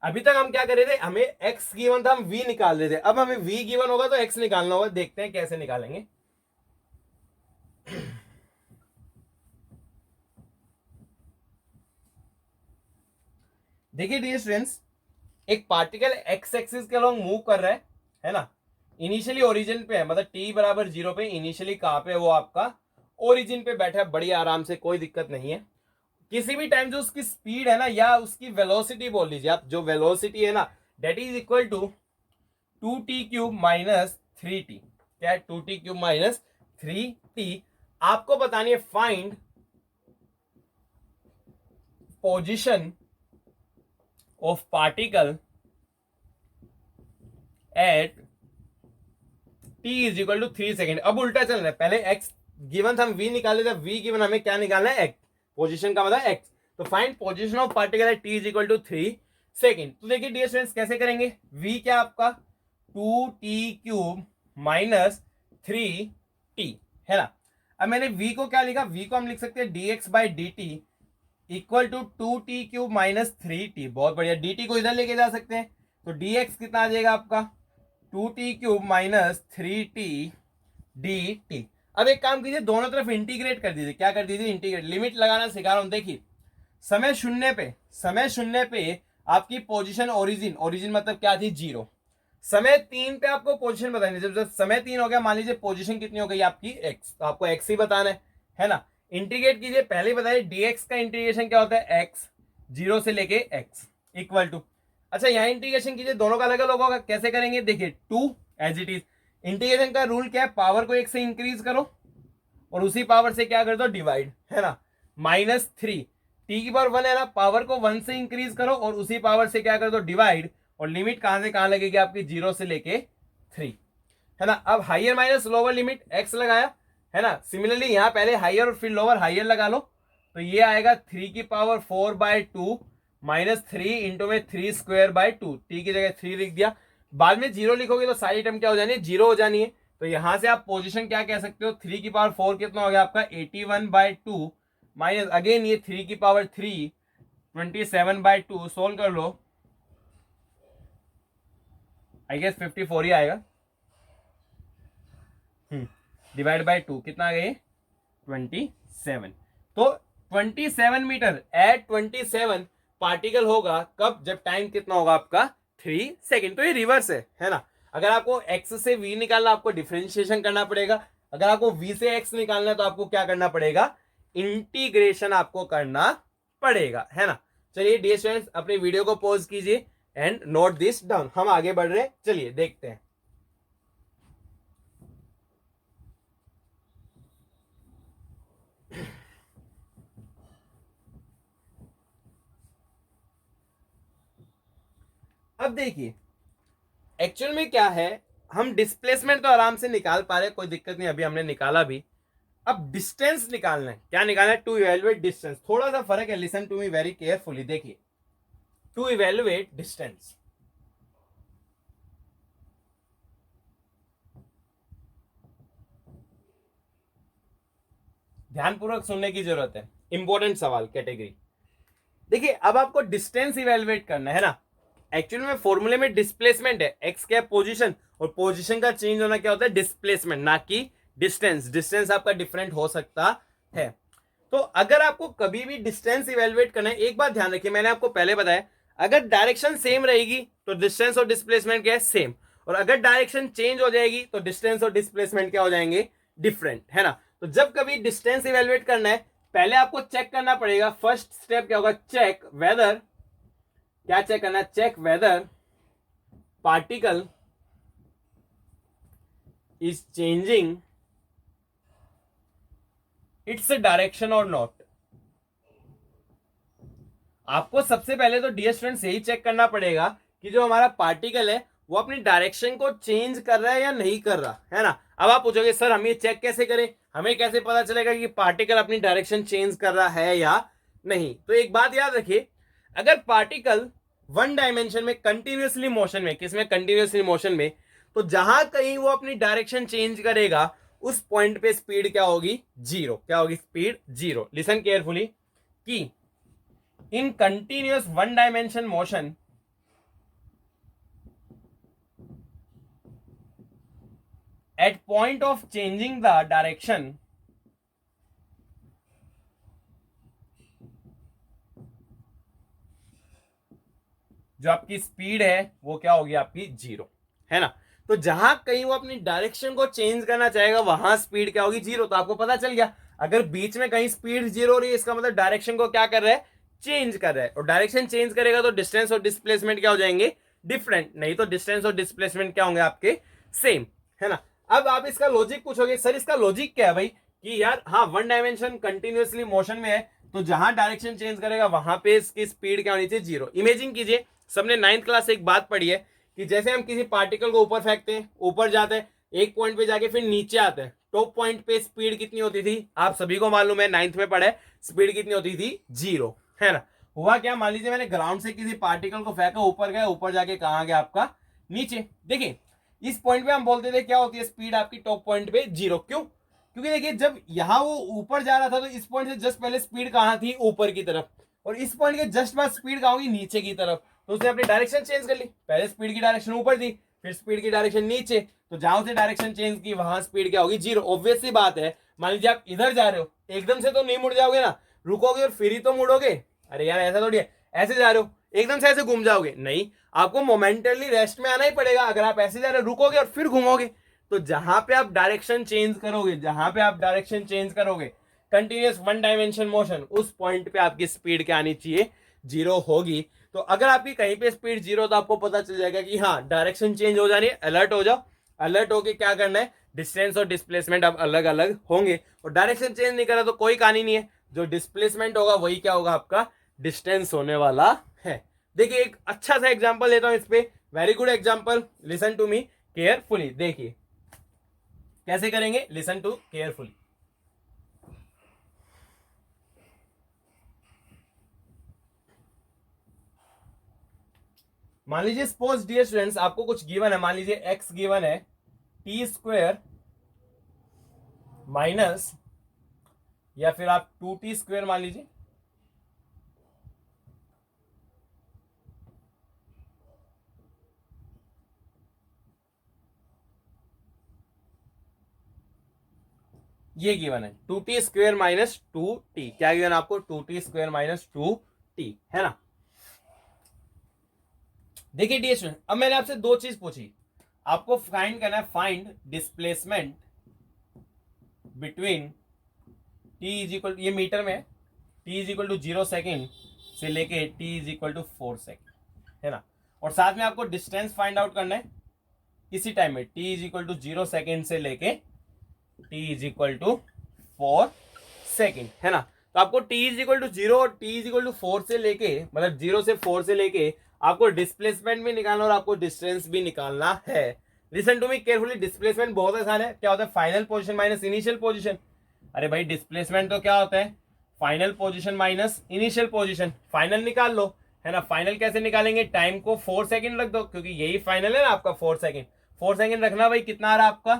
अभी तक हम क्या कर रहे थे, हमें x गिवन था, हम v निकाल रहे थे। अब हमें v गिवन होगा तो x निकालना होगा, देखते हैं कैसे निकालेंगे। देखिए डियर स्टूडेंट्स, एक पार्टिकल एक्स एक्सिस के अलोंग मूव कर रहा है ना। इनिशियली ओरिजिन पे है, मतलब t बराबर 0 पे इनिशियली कहां पे, वो आपका ओरिजिन पे बैठा है, बड़ी आराम से, कोई दिक्कत नहीं है। किसी भी टाइम जो उसकी स्पीड है ना, या उसकी वेलोसिटी बोल लीजिए आप, जो वेलोसिटी है ना, that is equal to 2t³ minus 3t। क्या है 2t³ माइनस 3t। आपको बतानी है find position of particle at t is equal to 3 second. अब उल्टा चल रहा है, पहले x गिवन था, हम v निकाले थे, v गिवन हमें क्या निकालना है, x, पोजीशन का मतलब x। तो find position of particle at t is equal to 3 second. तो देखिए डियर स्टूडेंट्स कैसे करेंगे, v क्या आपका 2t³ माइनस 3t, है ना। अब मैंने v को क्या लिखा, v को हम लिख सकते हैं dx/dt equal to 2t³ minus 3t। बहुत बढ़िया, dt को इधर लेके जा सकते हैं, तो dx कितना आ जाएगा आपका 2t³ माइनस 3t dt। अब एक काम कीजिए, दोनों तरफ इंटीग्रेट कर दीजिए। क्या कर दीजिए? इंटीग्रेट। लिमिट लगाना सिखा रहा हूं। देखिए समय शून्य पे आपकी पोजीशन ओरिजिन मतलब क्या थी? 0। समय 3 पे आपको पोजीशन बतानी। जब समय 3 हो गया, मान लीजिए पोजीशन कितनी हो गई आपकी? x। तो आपको x ही बताना है ना। इंटीग्रेट कीजिए। पहले बताइए dx का इंटीग्रेशन क्या होता है? x 0 से लेके x इक्वल टू। अच्छा यहाँ इंटीग्रेशन कीजिए, दोनों का अलग अलग होगा। कैसे करेंगे? देखिए 2 एज इट इज। इंटीग्रेशन का रूल क्या है? पावर को 1 से इंक्रीज करो और उसी पावर से क्या कर दो? डिवाइड, है ना। -3 t⁻1 है ना, पावर को 1 से इंक्रीज करो और उसी पावर से क्या कर दो? डिवाइड। और लिमिट कहां से कहां लगेगी आपकी? 0 से लेके 3, है ना। अब higher minus lower limit x लगाया, है ना। सिमिलरली यहां पहले हाइयर और फिर लोअर, हाइयर लगा लो तो ये आएगा 3⁴/2 -3 इंटू में 3² 2। t की जगह 3 लिख दिया। बाद में 0 लिखोगे तो सारी टर्म क्या हो जानी है? 0 हो जानी है। तो यहां से आप पोजीशन क्या कह सकते हो? 3⁴ कितना हो गया आपका? 81/2 माइनस अगेन ये 3⁵ 27/2। सोल्व कर लो, आई गेस 54 ही आएगा। डिवाइड बाय 2 कितना आ गई? 27। तो 27 मीटर एट 27 पार्टिकल होगा। कब? जब टाइम कितना होगा आपका? 3 सेकेंड। तो ये रिवर्स है ना। अगर आपको x से v निकालना, आपको डिफरेंशिएशन करना पड़ेगा। अगर आपको v से x निकालना है तो आपको क्या करना पड़ेगा? इंटीग्रेशन आपको करना पड़ेगा, है ना। चलिए डियर स्टूडेंट्स, अपने वीडियो को पॉज कीजिए एंड नोट दिस डाउन। हम आगे बढ़ रहे हैं, चलिए देखते हैं। अब देखिए एक्चुअल में क्या है, हम डिस्प्लेसमेंट तो आराम से निकाल पा रहे, कोई दिक्कत नहीं, अभी हमने निकाला भी। अब डिस्टेंस निकालना है। क्या निकालना है? To evaluate distance. थोड़ा सा फर्क है, listen to me very carefully. देखिए टू इवेलुएट डिस्टेंस, ध्यानपूर्वक सुनने की जरूरत है, इंपॉर्टेंट सवाल कैटेगरी। देखिए अब आपको डिस्टेंस इवेलुएट करना है ना। एक्चुअली में फॉर्मूले में डिस्प्लेसमेंट है, एक्स क्या पोजीशन, और पोजीशन का चेंज होना क्या होता है? डिस्प्लेसमेंट, ना कि डिस्टेंस। डिस्टेंस आपका डिफरेंट हो सकता है। तो अगर आपको कभी भी डिस्टेंस इवेलुएट करना है, एक बात ध्यान रखिए, मैंने आपको पहले बताया, अगर डायरेक्शन सेम रहेगी तो डिस्टेंस और डिस्प्लेसमेंट क्या है? सेम। और अगर डायरेक्शन चेंज हो जाएगी तो डिस्टेंस और डिस्प्लेसमेंट क्या हो जाएंगे? डिफरेंट, है ना। तो जब कभी डिस्टेंस इवेलुएट करना है, पहले आपको चेक करना पड़ेगा। फर्स्ट स्टेप क्या होगा? चेक वेदर, क्या चेक करना है? Check whether particle is changing its direction और नॉट। आपको सबसे पहले तो डियर स्टूडेंट्स यही चेक करना पड़ेगा कि जो हमारा पार्टिकल है वो अपनी डायरेक्शन को चेंज कर रहा है या नहीं कर रहा, है ना। अब आप पूछोगे सर हम ये चेक कैसे करें, हमें कैसे पता चलेगा कि पार्टिकल अपनी डायरेक्शन चेंज कर रहा है या नहीं? तो एक बात याद रखिए, अगर पार्टिकल वन डायमेंशन में कंटिन्यूअसली मोशन में, किसमें? कंटिन्यूअसली मोशन में, तो जहां कहीं वो अपनी डायरेक्शन चेंज करेगा उस पॉइंट पे स्पीड क्या होगी? 0। क्या होगी? स्पीड 0। लिसन केयरफुली कि in continuous one dimension motion, at point of changing the direction, जो आपकी स्पीड है वो क्या होगी? आपकी 0, है ना। तो जहां कहीं वो अपनी डायरेक्शन को चेंज करना चाहेगा वहां स्पीड क्या होगी? 0। तो आपको पता चल गया, अगर बीच में कहीं स्पीड 0 हो रही है इसका मतलब डायरेक्शन को क्या कर रहा है? चेंज कर रहा है। और डायरेक्शन चेंज करेगा तो डिस्टेंस और डिस्प्लेसमेंट क्या हो जाएंगे? डिफरेंट। नहीं तो डिस्टेंस और डिस्प्लेसमेंट क्या होंगे? आपके सेम, है ना। अब आप इसका लॉजिक पूछोगे, सर इसका लॉजिक क्या है भाई? कि यार हाँ, वन डायमेंशन कंटिन्यूअसली मोशन में है तो जहां डायरेक्शन चेंज करेगा वहां पे इसकी स्पीड क्या होनी चाहिए? 0। इमेजिन कीजिए, सबने 9th क्लास से एक बात पढ़ी है कि जैसे हम किसी पार्टिकल को ऊपर फेंकते हैं, ऊपर जाते हैं, एक पॉइंट पे जाके फिर नीचे आते हैं, टॉप पॉइंट पे स्पीड कितनी होती थी? आप सभी को मालूम है, 9th में पढ़े, स्पीड कितनी होती थी? 0, है ना। हुआ क्या, मान लीजिए मैंने ग्राउंड से किसी पार्टिकल को फेंका, ऊपर गया, ऊपर जाके कहां गया? आपका नीचे। देखिए इस पॉइंट पे हम बोलते थे क्या होती है स्पीड आपकी? टॉप पॉइंट पे 0। क्यों? क्योंकि देखिए जब यहां वो ऊपर जा रहा था तो इस पॉइंट से जस्ट पहले स्पीड कहां थी? ऊपर की तरफ, और इस पॉइंट के जस्ट बाद स्पीड कहां होगी? नीचे की तरफ। तो उसने अपनी डायरेक्शन चेंज कर ली। पहले स्पीड की डायरेक्शन ऊपर थी, फिर स्पीड की डायरेक्शन नीचे, तो जहां से डायरेक्शन चेंज की वहां स्पीड क्या होगी, जीरो। ऑब्वियस सी बात है, मान लीजिए आप इधर जा रहे हो, एकदम से तो नहीं मुड़ जाओगे ना, रुकोगे और फिर ही तो मुड़ोगे। अरे यार ऐसा थोड़ी है, ऐसे जा रहे हो एकदम से ऐसे घूम जाओगे, नहीं, आपको मोमेंटली रेस्ट में आना ही पड़ेगा। अगर आप ऐसे जा रहे हो, रुकोगे और फिर घूमोगे, तो जहां पे आप डायरेक्शन चेंज करोगे, जहां पे आप डायरेक्शन चेंज करोगे, कंटिन्यूस वन डायमेंशन मोशन, उस पॉइंट पे आपकी स्पीड क्या आनी चाहिए, जीरो होगी। तो अगर आपकी कहीं पे स्पीड जीरो, तो आपको पता चल जाएगा कि हाँ डायरेक्शन चेंज हो जा रही है, अलर्ट हो जाओ। अलर्ट होके क्या करना है, डिस्टेंस और डिस्प्लेसमेंट अब अलग अलग होंगे। और डायरेक्शन चेंज नहीं करा तो कोई कहानी नहीं है, जो डिस्प्लेसमेंट होगा वही क्या होगा, आपका डिस्टेंस होने वाला है। देखिए एक अच्छा सा एग्जांपल लेता हूं इस पे, very good example, listen to me carefully. देखिए कैसे करेंगे, लिसन टू केयरफुली। मान लीजिए सपोज डियर स्टूडेंट्स, आपको कुछ गिवन है, मान लीजिए एक्स गिवन है टी स्क्वायर माइनस, या फिर आप 2t स्क्वायर मान लीजिए, ये गिवन है 2t स्क्वायर माइनस 2t। क्या गिवन आपको, 2t स्क्वायर माइनस 2t, है ना। देखिए डियर स्टूडेंट, अब मैंने आपसे दो चीज पूछी, आपको फाइंड करना है, find displacement between t is equal, ये मीटर में है, t is equal to 0 second से लेके t is equal to 4 second, है ना। और साथ में आपको डिस्टेंस फाइंड आउट करना है इसी टाइम में, t is equal to 0 second से लेके t is equal to 4 second, है ना। तो आपको t इज इक्वल टू 0 और t इज इक्वल टू 4 से लेके, मतलब 0 से 4 से लेके आपको डिस्प्लेसमेंट भी निकालना और आपको डिस्टेंस भी निकालना है। Listen to me carefully, displacement बहुत आसान है, क्या होता है, final position minus initial position. अरे भाई डिस्प्लेसमेंट तो क्या होता है, final position minus initial position. Final निकाल लो, है ना। फाइनल कैसे निकालेंगे, टाइम को 4 सेकंड रख दो, क्योंकि यही फाइनल है ना आपका 4 सेकंड। 4 सेकंड रखना भाई, कितना आ रहा है आपका,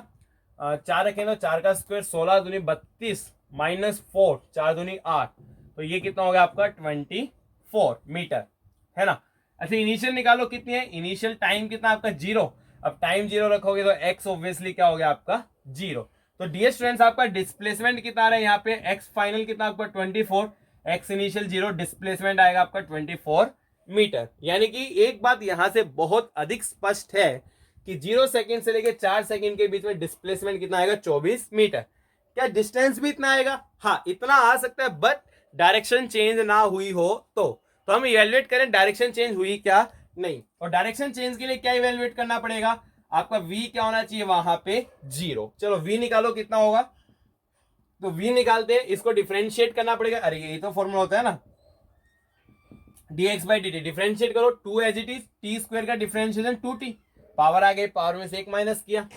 4 रखें तो 4 का स्क्वायर 16 दूनी 32 माइनस 4 4 दूनी 8, तो ये कितना हो गया आपका 24 मीटर, है ना। अच्छा इनिशियल निकालो, कितनी है इनिशियल, टाइम कितना आपका 0। अब टाइम 0 रखोगे तो एक्स ऑब्वियसली क्या हो गया आपका 0। तो डियर स्टूडेंट्स आपका डिस्प्लेसमेंट कितना आ रहा है यहाँ पे, एक्स फाइनल कितना आपका 24, एक्स इनिशियल 0, डिस्प्लेसमेंट आएगा आपका 24 मीटर। यानी कि एक बात यहां से बहुत अधिक स्पष्ट है कि 0 सेकंड से लेकर 4 सेकंड के बीच में डिस्प्लेसमेंट कितना आएगा 24 मीटर। क्या डिस्टेंस भी इतना आएगा, हाँ इतना आ सकता है, बट डायरेक्शन चेंज ना हुई हो तो हम इवेल्युएट करें डायरेक्शन चेंज हुई क्या नहीं। और डायरेक्शन चेंज के लिए क्या इवेल्युएट करना पड़ेगा, आपका v क्या होना चाहिए वहां पे 0। चलो v निकालो कितना होगा, तो v निकालते हैं, इसको डिफरेंशिएट करना पड़ेगा। अरे यही तो फॉर्मूला होता है ना, dx बाई dt, डिफरेंशिएट करो 2 as it is, t square का डिफरेंशिएशन 2t, पावर आ गई, पावर में से एक माइनस किया,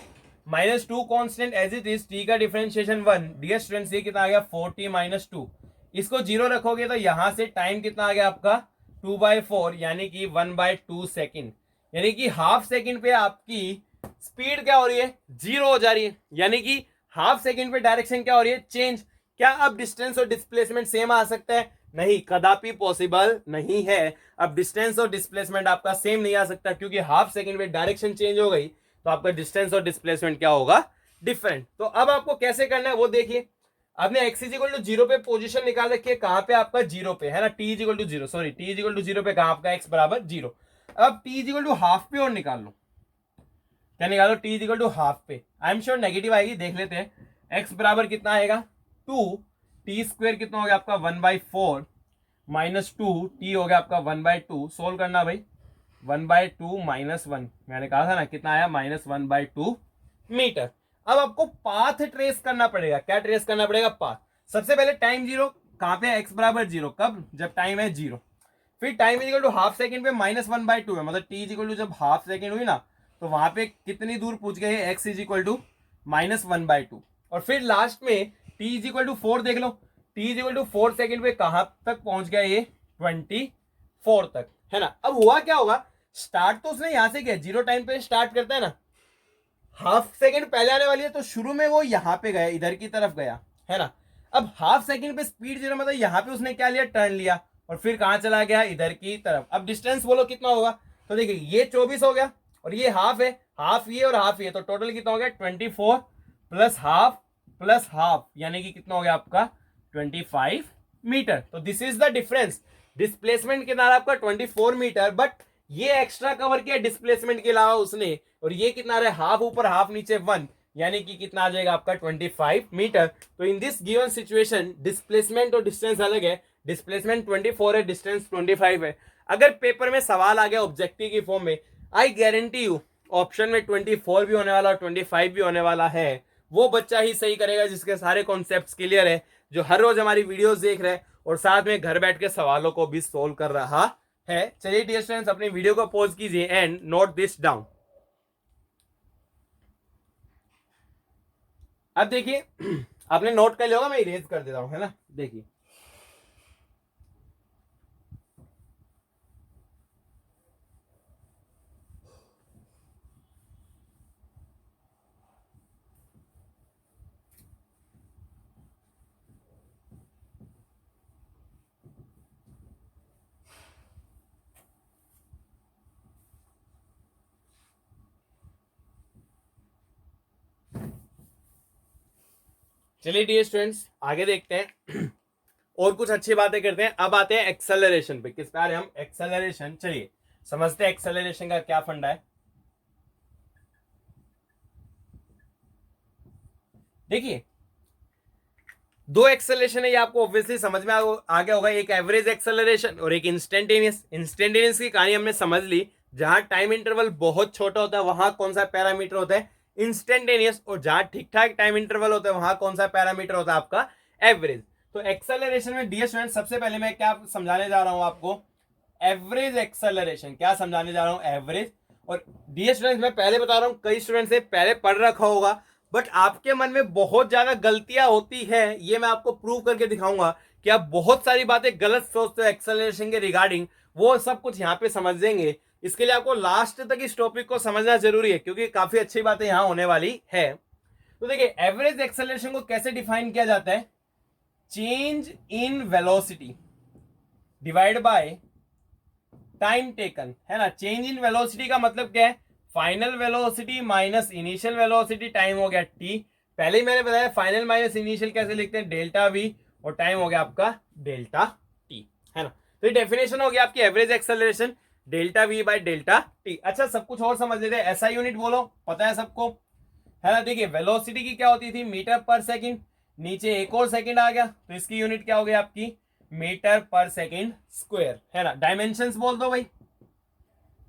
minus 2 constant as it is, t का डिफरेंशिएशन 1। डियर स्टूडेंट्स ये कितना आ गया 4t माइनस 2, इसको 0 रखोगे तो यहां से टाइम कितना आ गया आपका 2/4, यानी कि 1/2 सेकेंड, यानी कि हाफ सेकेंड पे आपकी स्पीड क्या हो रही है 0 हो जा रही है, यानी कि हाफ सेकेंड पे डायरेक्शन क्या हो रही है चेंज। क्या अब डिस्टेंस और डिस्प्लेसमेंट सेम आ सकता है, नहीं, कदापि पॉसिबल नहीं है। अब डिस्टेंस और डिस्प्लेसमेंट आपका सेम नहीं आ सकता, क्योंकि हाफ सेकेंड पे डायरेक्शन चेंज हो गई, तो आपका डिस्टेंस और डिस्प्लेसमेंट क्या होगा डिफरेंट। तो अब आपको कैसे करना है वो देखिए, आपने x इज इक्वल टू 0 पे पोजीशन निकाल रखी है, कहां पे आपका 0 पे, है ना, t is equal to 0, sorry t is equal to 0 पे कहां आपका x बराबर 0। अब t is equal to half पे और निकाल लो, क्या निकालो, t is equal to half पे, आई एम श्योर नेगेटिव आएगी, देख लेते हैं। x बराबर कितना आएगा 2, t स्क्वायर कितना हो गया आपका 1/4 माइनस 2, t हो गया आपका 1/2, सोल्व करना भाई, 1/2 माइनस 1, मैंने कहा था ना कितना आया -1/2 मीटर। अब आपको पाथ ट्रेस करना पड़ेगा, क्या ट्रेस करना पड़ेगा, पाथ। सबसे पहले टाइम 0 कहां पे, x बराबर 0, कब, जब टाइम है 0। फिर time is equal to half second पे -1/2 है, मतलब t इज इक्वल टू जब हाफ सेकंड हुई ना, तो वहां पे कितनी दूर पूछ गए, x इज इक्वल टू -1/2। और फिर लास्ट में t इज इक्वल टू 4 देख लो, t is equal to 4 second पे कहां तक पहुंच गया, ये 24 तक, है ना। अब हुआ क्या होगा, स्टार्ट तो उसने यहां से किया, 0 टाइम पे स्टार्ट करता है ना, हाफ सेकंड पहले आने वाली है, तो शुरू में वो यहां पे गया, इधर की तरफ गया, है ना। अब हाफ सेकंड पे स्पीड 0, मतलब यहां पे उसने क्या लिया, टर्न लिया, और फिर कहां चला गया, इधर की तरफ। अब डिस्टेंस बोलो कितना होगा, तो देखिए ये 24 हो गया और ये हाफ है, हाफ ये और हाफ ये, तो टोटल कितना हो गया 24 प्लस हाफ यानी कि कितना हो गया आपका 25 मीटर। तो this is the difference. Displacement कितना है आपका 24 मीटर, बट ये एक्स्ट्रा कवर किया डिस्प्लेसमेंट के अलावा उसने, और ये कितना रहा हाफ ऊपर हाफ नीचे 1, यानी कि कितना आ जाएगा आपका 25 मीटर। तो in this given situation displacement और डिस्टेंस अलग है, डिस्प्लेसमेंट 24 है, डिस्टेंस 25 है। अगर पेपर में सवाल आ गया ऑब्जेक्टिव की फॉर्म में, आई गारंटी यू ऑप्शन में 24 भी होने वाला और 25 भी होने वाला है। वो बच्चा ही सही करेगा जिसके सारे कॉन्सेप्ट्स क्लियर है, जो हर रोज हमारी वीडियोस देख रहे हैं और साथ में घर बैठ के सवालों को भी सोल्व कर रहा है। चलिए डियर स्टूडेंट्स, अपनी वीडियो को पॉज कीजिए एंड नोट दिस डाउन। अब देखिए आपने नोट कर लिया होगा, मैं इरेज कर देता हूं, है ना। देखिए चलिए डियर स्टूडेंट्स आगे देखते हैं और कुछ अच्छी बातें करते हैं। अब आते हैं एक्सेलरेशन पे। किस पे आ रहे हैं हम? एक्सेलरेशन। चलिए समझते हैं एक्सेलरेशन का क्या फंडा है। देखिए दो एक्सेलरेशन है, ये आपको ऑब्वियसली समझ में आ गया होगा। एक एवरेज एक्सेलरेशन और एक इंस्टेंटेनियस। इंस्टेंटेनियस की कहानी हमने समझ ली, जहां टाइम इंटरवल बहुत छोटा होता है वहां कौन सा पैरामीटर होता है? इंस्टेंटेनियस। और जहां ठीक ठाक टाइम इंटरवल होता है वहां कौन सा पैरामीटर होता है? आपका एवरेज। तो एक्सेलरेशन में डियर स्टूडेंट सबसे पहले मैं क्या समझाने जा रहा हूं आपको? Average acceleration. क्या समझाने जा रहा हूं? एवरेज। और डियर स्टूडेंट्स मैं पहले बता रहा हूं, कई स्टूडेंट से पहले पढ़ रखा होगा, बट आपके मन में बहुत ज्यादा गलतियां होती है। ये मैं आपको प्रूव करके दिखाऊंगा कि आप बहुत सारी बातें गलत सोचते हो एक्सेलरेशन के रिगार्डिंग, वो सब कुछ यहाँ पे समझ देंगे। इसके लिए आपको लास्ट तक इस टॉपिक को समझना जरूरी है, क्योंकि काफी अच्छी बातें यहां होने वाली है। तो देखिए एवरेज एक्सेलरेशन को कैसे डिफाइन किया जाता है? Change in velocity divide by time taken, है ना। चेंज इन वेलोसिटी का मतलब क्या है? Final velocity minus initial velocity, time हो गया टी। पहले ही मैंने बताया फाइनल माइनस इनिशियल कैसे लिखते हैं? डेल्टा वी, और टाइम हो गया आपका डेल्टा टी, है ना। तो ये डेफिनेशन हो गया आपकी average acceleration, delta we bye delta T. अच्छा सब कुछ और समझ लेते हैं। ऐसा यूनिट बोलो, पता है सबको, है ना। देखिए वेलोसिटी की क्या होती थी? मीटर पर सेकेंड। नीचे एक और सेकेंड आ गया तो इसकी यूनिट क्या हो गई आपकी? मीटर पर सेकेंड स्क्वायर, है ना। डायमेंशंस बोल दो भाई।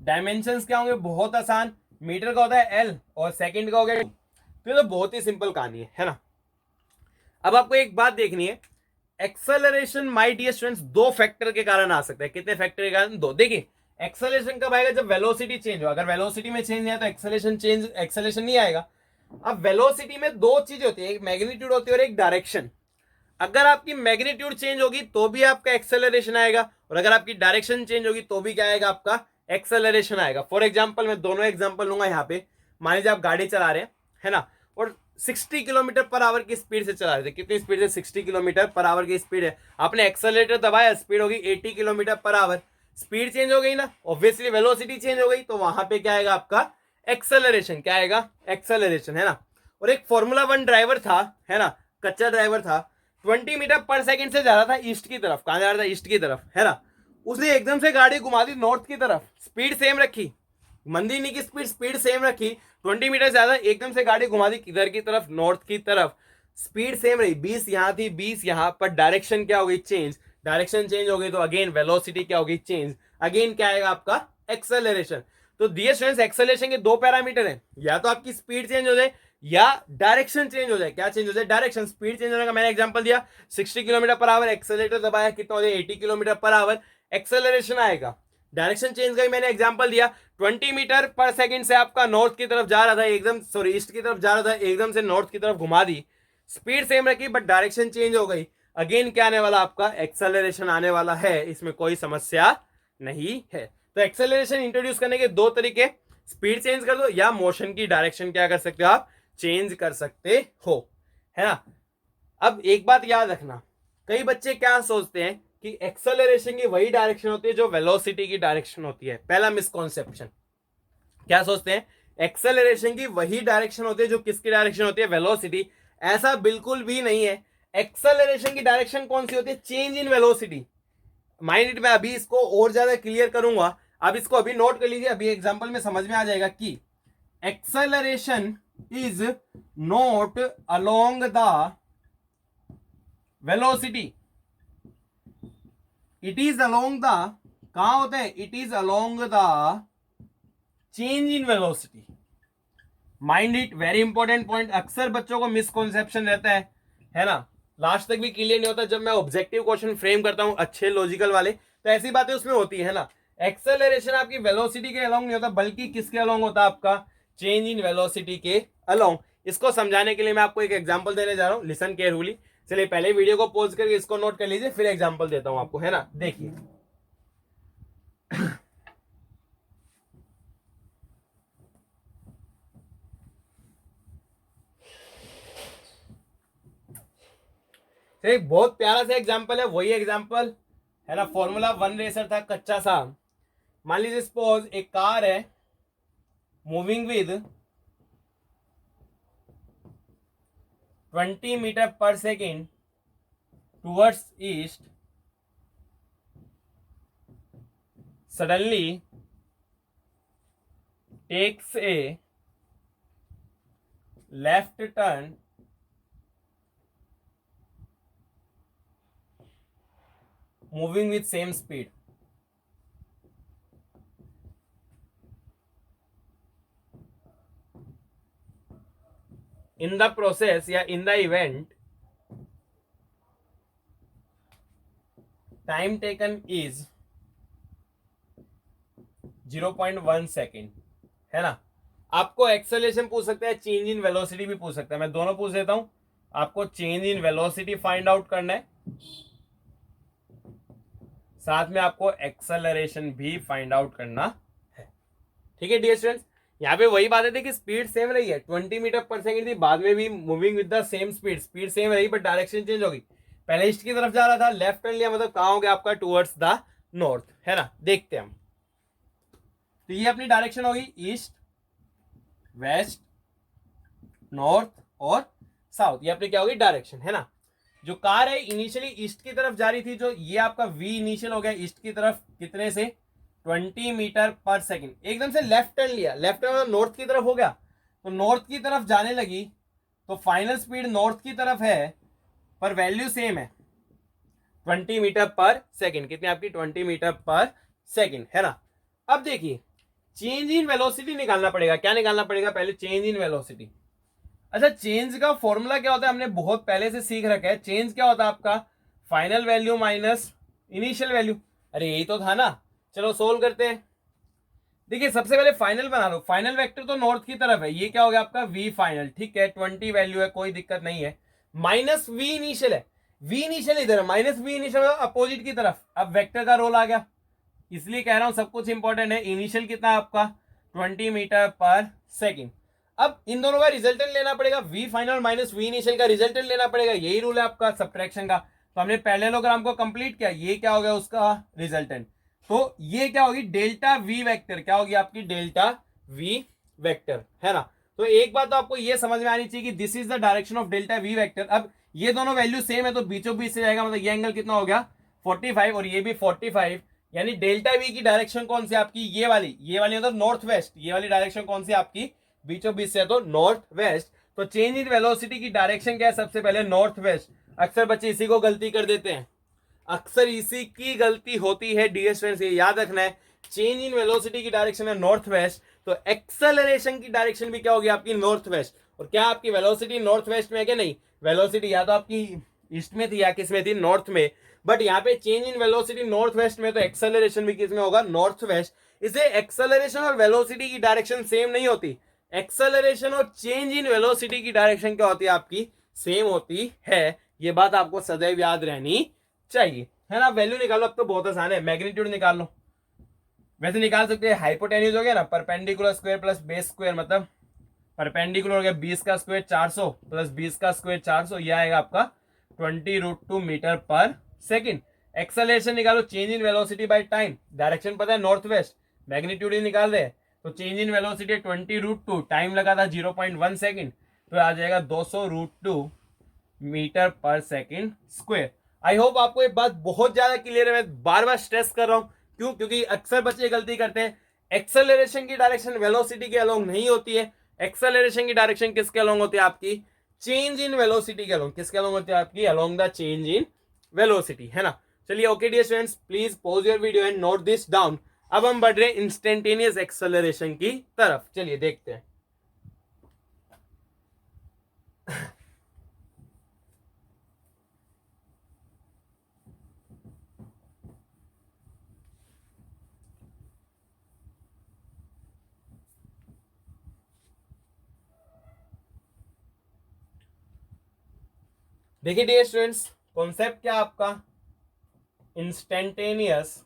डायमेंशंस क्या होंगे? बहुत आसान। मीटर का होता है एल और सेकंड का हो गया। तो ये तो बहुत ही सिंपल कहानी है ना। अब आपको एक बात देखनी है, एक्सेलरेशन माय डियर स्टूडेंट्स दो फैक्टर के कारण आ सकता है। कितने फैक्टर के कारण? दो। देखिए एक्सेलरेशन कब आएगा? जब वेलोसिटी चेंज हो। अगर वेलोसिटी में चेंज नहीं आया तो एक्सेलरेशन नहीं आएगा। अब वेलोसिटी में दो चीजें होती है, एक मैग्नीट्यूड होती है और एक डायरेक्शन। अगर आपकी मैग्नीट्यूड चेंज होगी तो भी आपका एक्सेलरेशन आएगा, और अगर आपकी डायरेक्शन चेंज होगी तो भी क्या आएगा? आपका एक्सेलरेशन आएगा। फॉर एग्जांपल मैं दोनों एग्जांपल लूंगा यहाँ पे। मान लीजिए आप गाड़ी चला रहे हैं, है ना, और 60 किलोमीटर पर आवर की स्पीड से चला रहे थे। कितनी स्पीड से? 60 किलोमीटर पर आवर की स्पीड है। आपने एक्सेलरेटर दबाया, स्पीड होगी 80 kilometre per hour. Speed change हो गई ना, ऑब्वियसली वेलोसिटी चेंज हो गई, तो वहां पे क्या आएगा? आपका एक्सेलरेशन। क्या आएगा? एक्सेलरेशन, है ना। और एक फॉर्मूला 1 ड्राइवर था, है ना, कच्चा ड्राइवर था, 20 मीटर पर सेकंड से जा रहा था ईस्ट की तरफ। कहां जा रहा था? ईस्ट की तरफ, है ना। उसने एकदम से गाड़ी घुमा दी नॉर्थ की तरफ, स्पीड सेम रखी, मंदी नहीं की स्पीड सेम रखी, 20 मीटर ज्यादा, एकदम से गाड़ी घुमा दी किधर की तरफ? नॉर्थ की तरफ। स्पीड सेम रही, 20 यहां थी 20 यहां पर, डायरेक्शन क्या हो गई? चेंज। डायरेक्शन चेंज हो गई तो अगेन वेलोसिटी क्या होगी? चेंज। अगेन क्या आएगा? आपका एक्सेलरेशन। तो डियर स्टूडेंट्स एक्सेलरेशन के दो पैरामीटर हैं, या तो आपकी स्पीड चेंज हो जाए या डायरेक्शन चेंज हो जाए। क्या चेंज हो जाए? डायरेक्शन। स्पीड चेंज होने का मैंने एग्जांपल दिया, 60 किलोमीटर पर आवर, एक्सेलरेटर दबाया, कितना हो जाए? 80 किलोमीटर पर आवर, एक्सेलरेशन आएगा। डायरेक्शन चेंज का ही मैंने एग्जांपल दिया, 20 मीटर पर सेकंड से आपका नॉर्थ की तरफ जा रहा था, एकदम सॉरी ईस्ट की तरफ जा रहा था, एकदम से नॉर्थ की तरफ घुमा दी, स्पीड सेम रखी बट डायरेक्शन चेंज हो गई। अगेन क्या आने वाला? आपका एक्सेलरेशन आने वाला है, इसमें कोई समस्या नहीं है। तो एक्सेलरेशन इंट्रोड्यूस करने के दो तरीके, स्पीड चेंज कर दो या मोशन की डायरेक्शन क्या कर सकते हो? आप चेंज कर सकते हो, है ना। अब एक बात याद रखना, कई बच्चे क्या सोचते हैं कि एक्सेलरेशन की वही डायरेक्शन होती है जो वेलोसिटी की डायरेक्शन होती है। पहला मिसकॉन्सेप्शन, क्या सोचते हैं एक्सेलरेशन की वही डायरेक्शन होती है जो किसकी डायरेक्शन होती है, वेलोसिटी। ऐसा बिल्कुल भी नहीं है। एक्सेलरेशन की डायरेक्शन कौन सी होती है, change in velocity. Mind it, मैं अभी इसको और ज्यादा क्लियर करूंगा, अब इसको अभी नोट कर लीजिए, अभी एग्जांपल में समझ में आ जाएगा कि acceleration is not along the velocity, it is along the, कहां होता है, it is along the change in velocity. Mind it, very important point, अक्सर बच्चों को मिसकॉन्सेप्शन रहता है ना, लास्ट तक भी क्लियर नहीं होता। जब मैं ऑब्जेक्टिव क्वेश्चन फ्रेम करता हूं अच्छे लॉजिकल वाले, तो ऐसी बातें उसमें होती है ना। एक्सेलरेशन आपकी वेलोसिटी के अलोंग नहीं होता, बल्कि किसके अलोंग होता है, आपका चेंज इन वेलोसिटी के अलोंग। इसको समझाने के लिए मैं आपको एक एग्जांपल देने जा रहा हूं, लिसन केयरफुली। चलिए पहले वीडियो को पॉज करके इसको नोट कर लीजिए, फिर एग्जांपल देता हूं आपको, है ना। देखिए एक बहुत प्यारा सा एग्जांपल है, वही एग्जांपल है ना, फॉर्मूला 1 रेसर था कच्चा सा। मान लीजिए सपोज एक कार है मूविंग विद 20 मीटर पर second towards east, suddenly takes a left turn moving with same speed. In the process या in the event, time taken is 0.1 second, है ना। आपको एक्सेलरेशन पूछ सकता है, चेंज इन वेलोसिटी भी पूछ सकता है, मैं दोनों पूछ देता हूं। आपको change in velocity find out करना है, साथ में आपको एक्सेलरेशन भी फाइंड आउट करना है। ठीक है डियर स्टूडेंट्स, यहाँ पे वही बात है कि स्पीड सेम रही है, 20 मीटर पर सेकंड थी, बाद में भी moving with the same speed, speed same रही बट डायरेक्शन चेंज होगी। पहले ईस्ट की तरफ जा रहा था, लेफ्ट टर्न लिया, मतलब कहाँ हो गया आपका, टुवर्ड्स द नॉर्थ, है ना। देखते हैं हम, तो ये अपनी डायरेक्शन होगी ईस्ट, वेस्ट, नॉर्थ और साउथ, ये अपनी क्या होगी डायरेक्शन, है ना। जो कार है इनिशियली ईस्ट की तरफ जा रही थी, जो ये आपका वी इनिशियल हो गया ईस्ट की तरफ, कितने से, 20 मीटर पर सेकेंड। एकदम से लेफ्ट टर्न लिया, लेफ्ट टर्न नॉर्थ की तरफ हो गया, तो नॉर्थ की तरफ जाने लगी, तो फाइनल स्पीड नॉर्थ की तरफ है, पर वैल्यू सेम है, 20 मीटर पर सेकेंड। कितनी आपकी, 20 मीटर पर सेकेंड, है ना। अब देखिए चेंज इन वेलोसिटी निकालना पड़ेगा, क्या निकालना पड़ेगा, पहले चेंज इन वेलोसिटी। अच्छा, चेंज का फॉर्मूला क्या होता है, हमने बहुत पहले से सीख रखा है। चेंज क्या होता है आपका, final value minus initial value. अरे यही तो था ना, चलो सोल्व करते हैं। देखिए सबसे पहले फाइनल बना लो, फाइनल वेक्टर तो नॉर्थ की तरफ है, ये क्या हो गया आपका वी फाइनल, ठीक है, 20 वैल्यू है, कोई दिक्कत नहीं है, माइनस वी इनिशियल है, वी इनिशियल इधर है, माइनस वी इनिशियल अपोजिट की तरफ। अब वेक्टर का रोल आ गया, इसलिए कह रहा हूं सब कुछ इंपॉर्टेंट है। इनिशियल कितना है आपका, 20 मीटर पर सेकेंड। अब इन दोनों का रिजल्टेंट लेना पड़ेगा, v final minus v initial का रिजल्टेंट लेना पड़ेगा, यही रूल है आपका सब्ट्रैक्शन का। तो हमने पैरेललोग्राम को कंप्लीट किया, ये क्या हो गया उसका रिजल्टेंट, तो ये क्या होगी, डेल्टा वी वेक्टर, क्या होगी आपकी डेल्टा वी वेक्टर, है ना। तो एक बात तो आपको ये समझ में आनी चाहिए कि this is the direction of delta V vector. अब ये दोनों वैल्यू सेम है, तो बीचों बीच से जाएगा, मतलब ये एंगल कितना हो गया 45 और ये भी 45, यानी डेल्टा वी की डायरेक्शन कौन सी आपकी, ये वाली मतलब नॉर्थ वेस्ट, ये वाली डायरेक्शन कौन सी आपकी बीचों बीच से, तो नॉर्थ वेस्ट। तो चेंज इन वेलोसिटी की डायरेक्शन क्या है, सबसे पहले नॉर्थ वेस्ट। अक्सर बच्चे इसी को गलती कर देते हैं, अक्सर इसी की गलती होती है डियर स्टूडेंट्स, ये याद रखना है। चेंज इन वेलोसिटी की डायरेक्शन है नॉर्थ वेस्ट, तो एक्सेलरेशन की डायरेक्शन भी क्या होगी आपकी नॉर्थ वेस्ट। और क्या आपकी वेलोसिटी नॉर्थ वेस्ट में है कि नहीं, वेलोसिटी या तो आपकी ईस्ट में थी या किस में थी, नॉर्थ में, बट यहाँ पे change in velocity north west में, तो एक्सेलरेशन भी किस में होगा, नॉर्थ वेस्ट। इसे एक्सेलरेशन और वेलोसिटी की डायरेक्शन सेम नहीं होती, एक्सेलरेशन और चेंज इन वेलोसिटी की डायरेक्शन क्या होती है आपकी, सेम होती है। ये बात आपको सदैव याद रहनी चाहिए, है ना। वैल्यू निकालो, अब तो बहुत आसान है, मैग्नीट्यूड निकाल लो। वैसे निकाल सकते हैं, हाइपोटेन्यूज हो गया ना, perpendicular square plus base square, मतलब परपेंडिकुलर हो गया 20 का स्क्वायर 400 प्लस 20 का स्क्वायर 400, यह आएगा आपका 20√2 मीटर पर सेकेंड। एक्सेलरेशन निकालो, change in velocity by time, direction पता है नॉर्थ वेस्ट, मैग्नीट्यूड ही निकाल रहे हैं, तो चेंज इन वेलोसिटी 20√2, टाइम लगा था 0.1 सेकेंड, तो आ जाएगा 200√2 मीटर पर सेकेंड स्क्वायर। आई होप आपको ये बात बहुत ज्यादा क्लियर है। मैं बार बार स्ट्रेस कर रहा हूं, क्यों? क्योंकि अक्सर बच्चे गलती करते हैं, एक्सेलरेशन की डायरेक्शन वेलोसिटी के अलोंग नहीं होती है। एक्सेलरेशन की डायरेक्शन किसके अलोंग होती है? आपकी चेंज इन वेलोसिटी के अलोंग। किसके अलोंग होती है? आपकी along the change in velocity, है ना। चलिए okay dear students, please pause your video and note this down. अब हम बढ़ रहे हैं इंस्टेंटेनियस एक्सेलरेशन की तरफ। चलिए देखते हैं। देखिए डियर स्टूडेंट्स, कॉन्सेप्ट क्या आपका? इंस्टेंटेनियस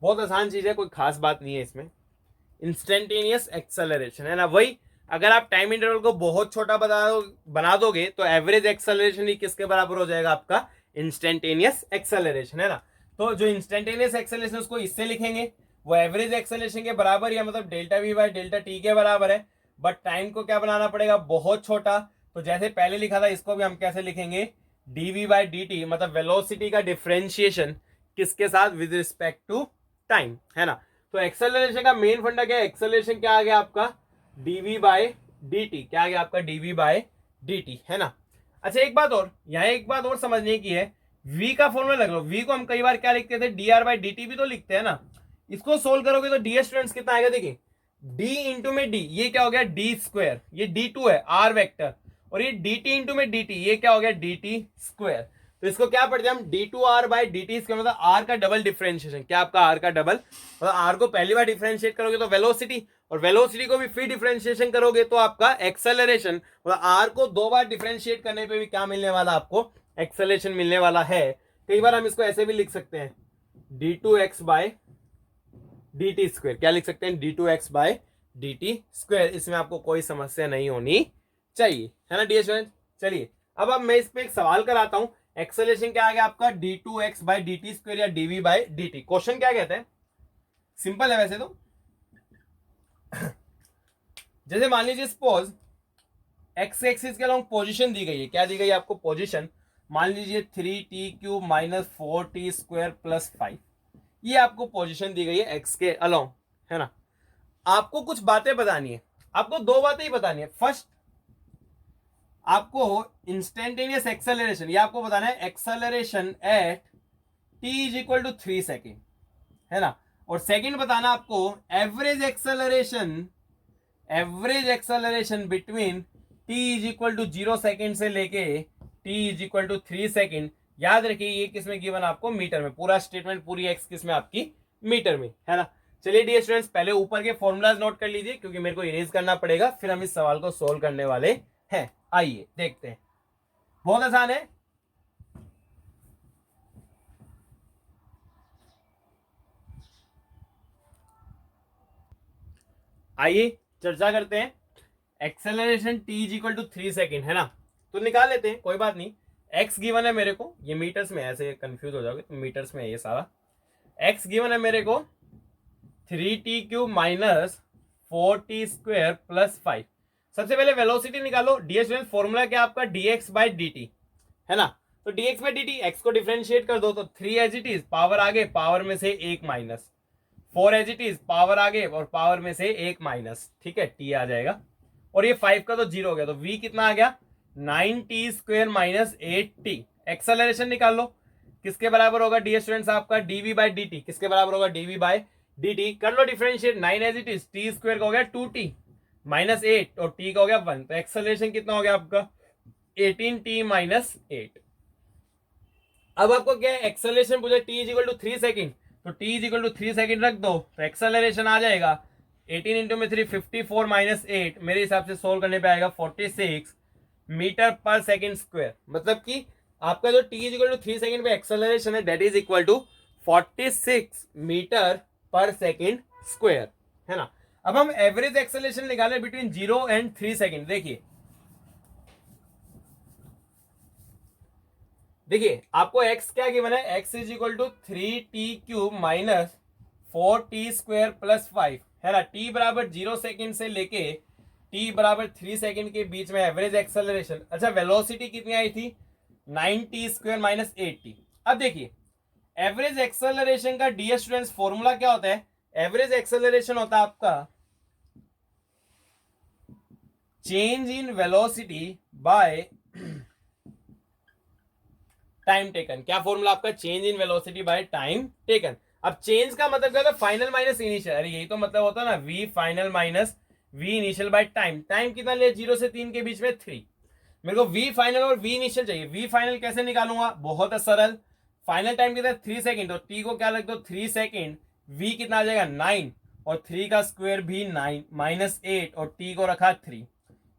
बहुत आसान चीज है, कोई खास बात नहीं है इसमें। इंस्टेंटेनियस एक्सेलरेशन, है ना, वही। अगर आप टाइम इंटरवल को बहुत छोटा बना दोगे तो एवरेज एक्सेलरेशन ही किसके बराबर हो जाएगा? आपका इंस्टेंटेनियस एक्सेलरेशन, है ना। तो जो इंस्टेंटेनियस एक्सेलरेशन उसको इससे लिखेंगे, वो एवरेज एक्सेलरेशन के बराबर, या मतलब delta we bye delta T के बराबर है। बट टाइम को क्या बनाना पड़ेगा? बहुत छोटा। तो जैसे पहले लिखा था, इसको भी हम कैसे लिखेंगे? डीवी बाय डी टी, मतलब वेलोसिटी का डिफरेंशिएशन किसके साथ? विद रिस्पेक्ट टू टाइम, है ना। तो एक्सेलरेशन का मेन फंडा क्या है? एक्सेलरेशन क्या आ गया आपका? Dv by d. क्या आ गया आपका? डीवी बाय डी, है ना। अच्छा एक बात और, यहाँ एक बात और समझने की है। v का फॉर्मूला लग लो। v को हम कई बार क्या लिखते थे? D r by d T भी तो लिखते हैं ना। इसको सोल्व करोगे तो डी स्टूडेंट्स कितना आएगा? देखिए d इंटू में d, ये क्या हो गया? D square. ये d2 है, r वेक्टर। और ये dt इंटू में dt, ये क्या हो गया? dt square. तो इसको क्या पढ़ते हैं हम? d2r बाई dt स्क्वायर, मतलब r का डबल डिफरेंशिएशन। क्या आपका? r का डबल, मतलब r को पहली बार डिफरेंशिएट करोगे तो वेलोसिटी, और वेलोसिटी को भी फिर डिफरेंशिएशन करोगे तो आपका एक्सेलरेशन। मतलब r को दो बार डिफरेंशिएट करने पे भी क्या मिलने वाला? आपको एक्सेलरेशन मिलने वाला है। कई बार हम इसको ऐसे भी लिख सकते हैं, d2x बाय dt स्क्वायर। क्या लिख सकते हैं? d2x bye dt square. इसमें आपको कोई समस्या नहीं होनी चाहिए, है ना डियर स्टूडेंट। चलिए अब मैं इस पे एक सवाल कराता हूं। एक्सेलरेशन क्या आ गया आपका? d2x बाय dt स्क्वायर या dv बाय dt। क्वेश्चन क्या कहते हैं? सिंपल है वैसे तो। जैसे मान लीजिए सपोज एक्स एक्सिस के अलॉन्ग पोजीशन दी गई है। क्या दी गई है आपको? पोजीशन। मान लीजिए 3t³ minus 4t square plus 5, ये आपको पोजीशन दी गई है एक्स के अलॉन्ग, है ना। आपको कुछ बातें बतानी है। आपको दो बातें ही बतानी है। फर्स्ट, आपको इंस्टेंटेनियस एक्सेलरेशन, ये आपको बताना है acceleration at t is equal to 3 second, है ना। और सेकेंड बताना आपको average acceleration between t is equal to 0 second से लेके t is equal to 3 second. याद रखिए ये किसमें गिवन? आपको मीटर में। पूरा स्टेटमेंट, पूरी एक्स किसमें? आपकी मीटर में, है ना। चलिए डियर स्टूडेंट्स, पहले ऊपर के फॉर्मूलाज नोट कर लीजिए, क्योंकि मेरे को इरेज करना पड़ेगा, फिर हम इस सवाल को सोल्व करने वाले हैं। आइए देखते हैं, बहुत आसान है। आइए चर्चा करते हैं। Acceleration t is equal to 3 second, है ना। तो निकाल लेते हैं, कोई बात नहीं। x गिवन है मेरे को, ये मीटर्स में, ऐसे कंफ्यूज हो जाओगे तो मीटर्स में है ये सारा। x गिवन है मेरे को 3t³ minus 4t square plus 5। सबसे पहले वेलोसिटी निकालो। डी स्टूडेंट फॉर्मूला क्या आपका? dx बाई dt, है ना। तो dx बाई dt, x को डिफरेंशिएट कर दो तो 3 एज इट इज, पावर आगे, पावर में से एक minus, 4 as it is, power आगे और पावर में से एक माइनस, ठीक है, t आ जाएगा। और ये 5 का तो 0 हो गया, तो v कितना आ गया? 9t square minus 8t। Acceleration निकाल लो, किसके बराबर होगा डी स्टूडेंट्स? आपका dv बाई dt। किसके बराबर होगा? dv by dt। कर लो differentiate, 9 as it is, t square का हो गया 2t माइनस 8 और t का हो गया 1। तो एक्सेलरेशन कितना हो गया आपका? 18t minus 8। अब आपको क्या है? एक्सेलरेशन पूछा t is equal to 3 second, तो t is equal to 3 second रख दो, तो एक्सेलरेशन आ जाएगा 18 इंटू में 3 54 माइनस 8, मेरे हिसाब से सोल्व करने पे आएगा 46 मीटर पर सेकेंड स्क्वायर। मतलब कि आपका जो t is equal to 3 second पे एक्सेलरेशन है, that is equal to 46 meter पर सेकेंड स्क्वायर, है ना। अब हम एवरेज एक्सेलरेशन निकाले बिटवीन 0 एंड 3 सेकेंड। देखिए देखिए आपको x क्या गिवन है, x is equal to 3t³ minus 4t² plus 5 है ना। t बराबर 0 सेकेंड से लेके t बराबर 3 सेकेंड के बीच में एवरेज एक्सेलरेशन। अच्छा वेलोसिटी कितनी आई थी, 9t² माइनस 8t। अब देखिए एवरेज एक्सेलरेशन का डियर स्टूडेंट्स फॉर्मूला क्या होता है, एवरेज एक्सेलरेशन होता है आपका change in velocity by time taken. क्या फॉर्मूला आपका, change in velocity by time taken. अब चेंज का मतलब क्या होता है, फाइनल माइनस इनिशियल। अरे यही तो मतलब होता है ना, v final minus v initial by time. Time कितना लिया, 0 से 3 के बीच में 3। मेरे को v फाइनल और v इनिशियल चाहिए। v फाइनल कैसे निकालूंगा, बहुत सरल, फाइनल टाइम कितना है 3 सेकेंड, और t को क्या रख दो 3 सेकेंड, v कितना आ जाएगा 9 और 3 का स्क्वायर भी 9 माइनस 8 और t को रखा 3,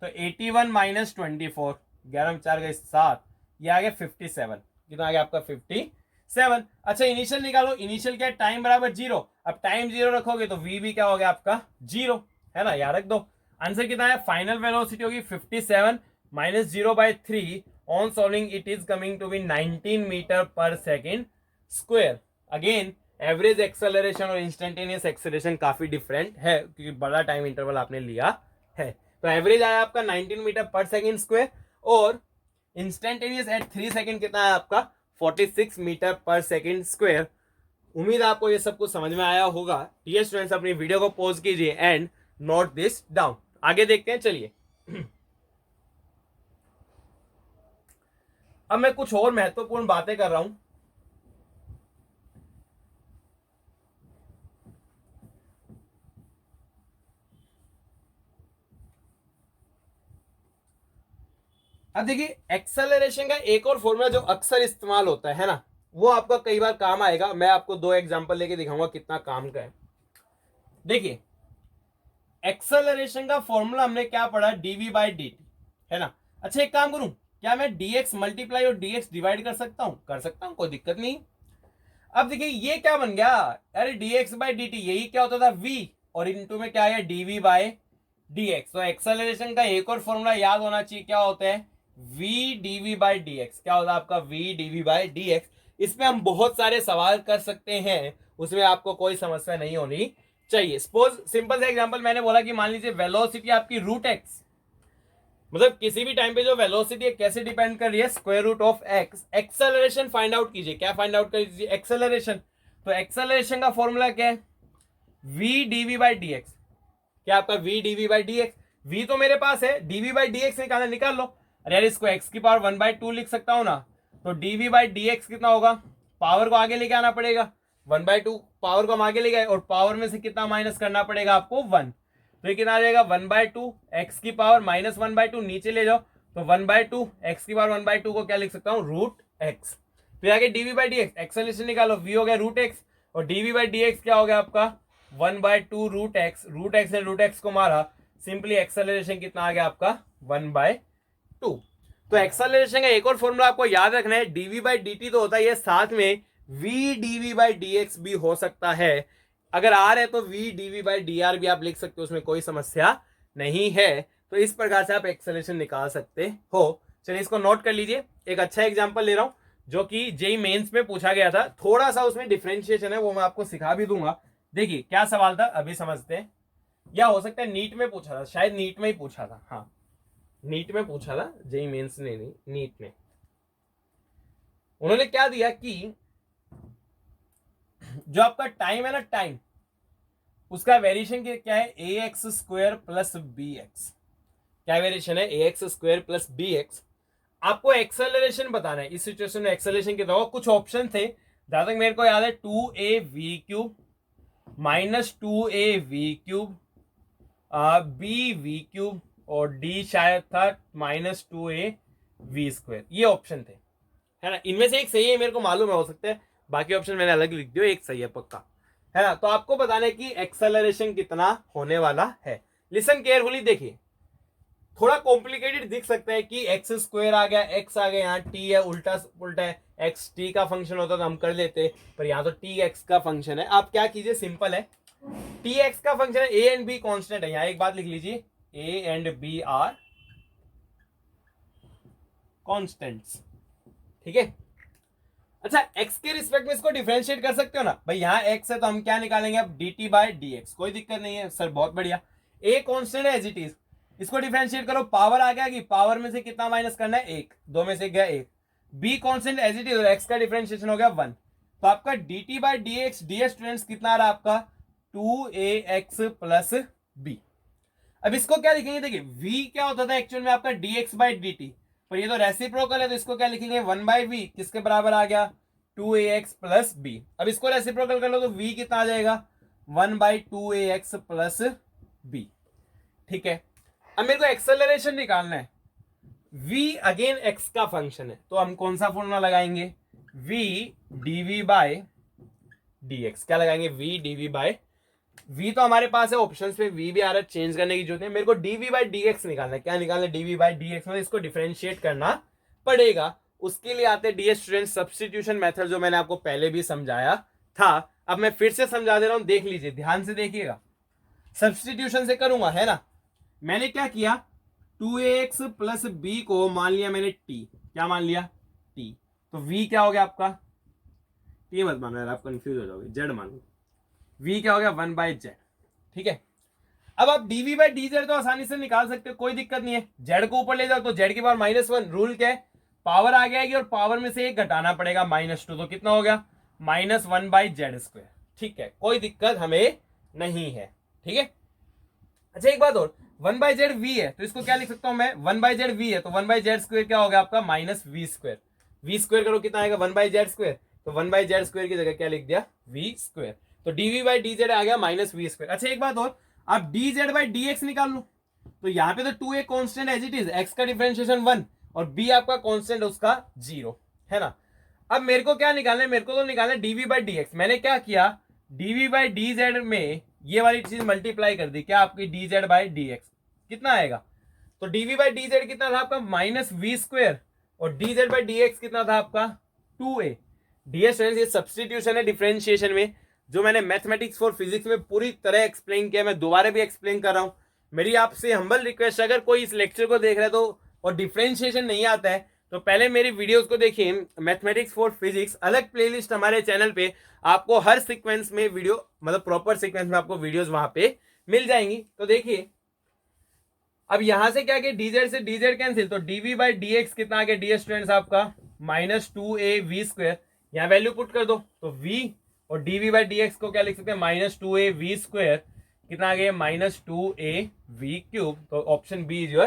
तो 81 माइनस 24, 11 4 गए 7, ये आ गया 57। कितना आ गया आपका 57। अच्छा इनिशियल निकालो, इनिशियल क्या है, टाइम बराबर 0। अब टाइम 0 रखोगे तो v भी क्या हो गया आपका 0, है ना, याद रख दो। आंसर कितना है, फाइनल वेलोसिटी होगी 57 minus 0 by 3। On solving it is coming to be 19 meter पर second square. Again average acceleration और इंस्टेंटेनियस एक्सेलरेशन काफी डिफरेंट है क्योंकि बड़ा टाइम इंटरवल आपने लिया है। तो एवरेज आया आपका 19 मीटर पर सेकेंड स्क्वायर और इंस्टेंटेनियस एट 3 सेकेंड कितना है आपका 46 मीटर पर सेकेंड स्क्वायर। उम्मीद आपको ये सब कुछ समझ में आया होगा। डियर स्टूडेंट्स अपनी वीडियो को पॉज कीजिए एंड नोट दिस डाउन। आगे देखते हैं, चलिए। अब मैं कुछ और महत्वपूर्ण बातें कर रहा हूं। अब देखिए एक्सेलरेशन का एक और फॉर्मूला जो अक्सर इस्तेमाल होता है ना, वो आपका कई बार काम आएगा। मैं आपको 2 एग्जांपल लेके दिखाऊंगा कितना काम का है। देखिए एक्सेलरेशन का फॉर्मूला हमने क्या पढ़ा, डीवी बाई डी टी, है ना। अच्छा एक काम करूं, क्या मैं dx मल्टीप्लाई और dx डिवाइड कर सकता हूं, कर सकता हूं, कोई दिक्कत नहीं। अब देखिए ये क्या बन गया, अरे dx बाई डी टी यही क्या होता था v, और इनटू में क्या है dv बाई dx। तो एक्सेलरेशन का एक और फॉर्मूला याद होना चाहिए, क्या होता है v dv बाई dx। क्या होता है आपका v dv बाई dx। इसमें हम बहुत सारे सवाल कर सकते हैं, उसमें आपको कोई समस्या नहीं होनी चाहिए। सपोज सिंपल सा एग्जांपल मैंने बोला कि मान लीजिए वेलोसिटी आपकी रूट एक्स, मतलब किसी भी टाइम पे जो वेलोसिटी है कैसे डिपेंड कर रही है, square root of x. Acceleration find out कीजिए, क्या फाइंड आउट कीजिए, एक्सेलरेशन। तो एक्सेलरेशन का फॉर्मूला क्या है, v dv बाई dx। क्या आपका v dv by dx, v तो मेरे पास है, dv बाई dx निकालना, निकाल लो। अरे यार इसको x की पावर 1/2 लिख सकता हूं ना, तो dv बाई dx कितना होगा, पावर को आगे लेके आना पड़ेगा, 1/2 पावर को हम आगे ले गए और पावर में से कितना माइनस करना पड़ेगा आपको 1, तो ये कितना आ जाएगा 1/2 एक्स की पावर माइनस 1/2, नीचे ले जाओ तो 1/2 एक्स की पावर 1/2 को क्या लिख सकता हूँ रूट एक्स। फिर आगे dv बाई dx, एक्सेलरेशन निकालो, v हो गया रूट एक्स और dv बाई dx क्या हो गया आपका 1/2 रूट एक्स। रूट एक्स ने रूट एक्स को मारा, सिंपली एक्सेलरेशन कितना आ गया आपका 1/2। तो एक्सेलरेशन का एक और फॉर्मूला आपको याद रखना है, dv बाई dt तो होता है, साथ में v dv बाई dx भी हो सकता है। अगर आर है तो v dv बाई dr भी आप लिख सकते हो, उसमें कोई समस्या नहीं है। तो इस प्रकार से आप एक्सेलरेशन निकाल सकते हो। चलिए इसको नोट कर लीजिए। एक अच्छा एग्जांपल ले रहा हूं जो कि जेई मेंस में पूछा गया था, थोड़ा सा उसमें डिफरेंशिएशन है, वो मैं आपको सिखा भी दूंगा। देखिए क्या सवाल था अभी समझते हैं, या हो सकता है नीट में पूछा था, शायद नीट में ही पूछा था, हाँ नीट में पूछा था, जेई मेंस ने नहीं, नीट में। उन्होंने क्या दिया कि जो आपका टाइम है ना, टाइम उसका वेरिएशन क्या है, a x square plus b x. क्या वेरिएशन है, a x square plus b x. आपको एक्सेलरेशन बताना है। इस सिचुएशन में एक्सेलरेशन कितना होगा, कुछ ऑप्शन थे जहां तक मेरे को याद है, 2a v³ minus 2a v³ b v³ और d शायद था माइनस 2a v²। ये ऑप्शन थे, है ना। इनमें से एक सही है, मेरे को मालूम है, हो सकता है बाकी ऑप्शन मैंने अलग लिख दिया, एक सही है पक्का, है ना। तो आपको बताना है कि एक्सेलरेशन कितना होने वाला है। लिसन केयरफुली देखिए, थोड़ा कॉम्प्लिकेटेड दिख सकता है कि एक्स स्क्वायर आ गया, एक्स आ गया, यहाँ टी है, उल्टा उल्टा है, एक्स टी का फंक्शन होता तो हम कर लेते, पर यहाँ तो टी एक्स का फंक्शन है। आप क्या कीजिए, सिंपल है, टी एक्स का फंक्शन है, ए एंड बी कॉन्स्टेंट है। यहाँ एक बात लिख लीजिए, a and b are constants, ठीक है। अच्छा x के रिस्पेक्ट में इसको डिफरेंशिएट कर सकते हो ना भाई, यहाँ x है तो हम क्या निकालेंगे अब dt बाय dx, कोई दिक्कत नहीं है सर, बहुत बढ़िया। a कांस्टेंट है एज इट इज, इसको डिफरेंशिएट करो, पावर आ गया कि पावर में से कितना माइनस करना है, एक, दो में से गया एक। b constant as it is और x का डिफरेंशिएशन हो गया 1, तो आपका dt by dx, ds students कितना आ रहा है आपका 2ax प्लस b। अब इसको क्या लिखेंगे, देखिए v क्या होता था एक्चुअल में आपका dx बाई dt, पर ये तो रेसिप्रोकल है तो इसको क्या लिखेंगे 1 बाई वी, किसके बराबर आ गया 2ax प्लस b। अब इसको रेसिप्रोकल कर लो तो v कितना आ जाएगा 1 बाई 2ax प्लस b। ठीक है, अब मेरे को एक्सेलरेशन निकालना है, v अगेन x का फंक्शन है तो हम कौन सा फॉर्मूला लगाएंगे, v dv बाय dx, क्या लगाएंगे v dv बाय, v तो हमारे पास है ऑप्शंस पे, v भी आ रहा है, चेंज करने की जरूरत है, मेरे को dv बाई dx निकालना है, क्या निकालना है dv बाई dx, मतलब इसको डिफरेंशिएट करना पड़ेगा। उसके लिए आते हैं ds स्टूडेंट सब्स्टिट्यूशन मेथड, जो मैंने आपको पहले भी समझाया था, अब मैं फिर से समझा दे रहा हूं, देख लीजिए ध्यान से देखिएगा। सब्स्टिट्यूशन से करूंगा है ना, मैंने क्या किया 2ax प्लस b को मान लिया मैंने t, क्या मान लिया t, तो v क्या हो गया आपका, t मत मानो यार आप कंफ्यूज हो जाओगे, z मान लो, v क्या हो गया 1 बाई z। ठीक है, अब आप dv बाई dz तो आसानी से निकाल सकते हो, कोई दिक्कत नहीं है, z को ऊपर ले जाओ तो z की पावर -1, रूल क्या है पावर आ जाएगी और पावर में से एक घटाना पड़ेगा -2, तो कितना हो गया -1 बाई z स्क्वायर। ठीक है, कोई दिक्कत हमें नहीं है। ठीक है, अच्छा एक बात और, 1 बाई जेड वी है तो इसको क्या लिख सकता हूं मैं, 1 बाई जेड वी है तो 1 बाई जेड स्क्वायर क्या होगा आपका -v स्क्वायर, v स्क्वायर करो कितना आएगा 1 बाई जेड स्क्वायर, तो 1 बाई जेड स्क्वायर की जगह क्या लिख दिया v स्क्वायर, तो dv बाई dz आ गया -v स्क्वायर। अच्छा एक बात और, आप dz बाई dx निकाल लो, तो यहाँ पे तो 2a constant as it is, x का डिफरेंशिएशन 1 और b आपका कांस्टेंट उसका 0 है ना। अब मेरे को क्या निकालना है, मेरे को तो निकालना है dv बाई dx, मैंने क्या किया dv बाई dz में ये वाली चीज मल्टीप्लाई कर दी, क्या आपकी dz बाई dx कितना आएगा, तो dv बाई dz कितना था आपका -v स्क्वायर और dz बाई dx कितना था आपका 2a। डियर स्टूडेंट्स ये सब्स्टिट्यूशन है डिफरेंशिएशन में, जो मैंने मैथमेटिक्स फॉर फिजिक्स में पूरी तरह एक्सप्लेन किया, मैं दोबारा भी एक्सप्लेन कर रहा हूं। मेरी आपसे हम्बल रिक्वेस्ट, अगर कोई इस लेक्चर को देख रहा है तो और डिफरेंशिएशन नहीं आता है तो पहले मेरी वीडियोस को देखिए, मैथमेटिक्स फॉर फिजिक्स अलग प्लेलिस्ट हमारे चैनल पे, आपको हर सीक्वेंस में वीडियो, मतलब प्रॉपर सीक्वेंस में आपको वीडियोस वहां पे मिल जाएंगी। तो देखिए अब यहां से क्या किया dz से dz कैंसिल, तो dv बाई dx कितना आ गया ds स्टूडेंट्स आपका -2av स्क्वायर, यहाँ वैल्यू पुट कर दो तो v और dv बाई dx को क्या लिख सकते हैं -2av स्क्वायर, कितना आ गया -2av क्यूब, तो option b is your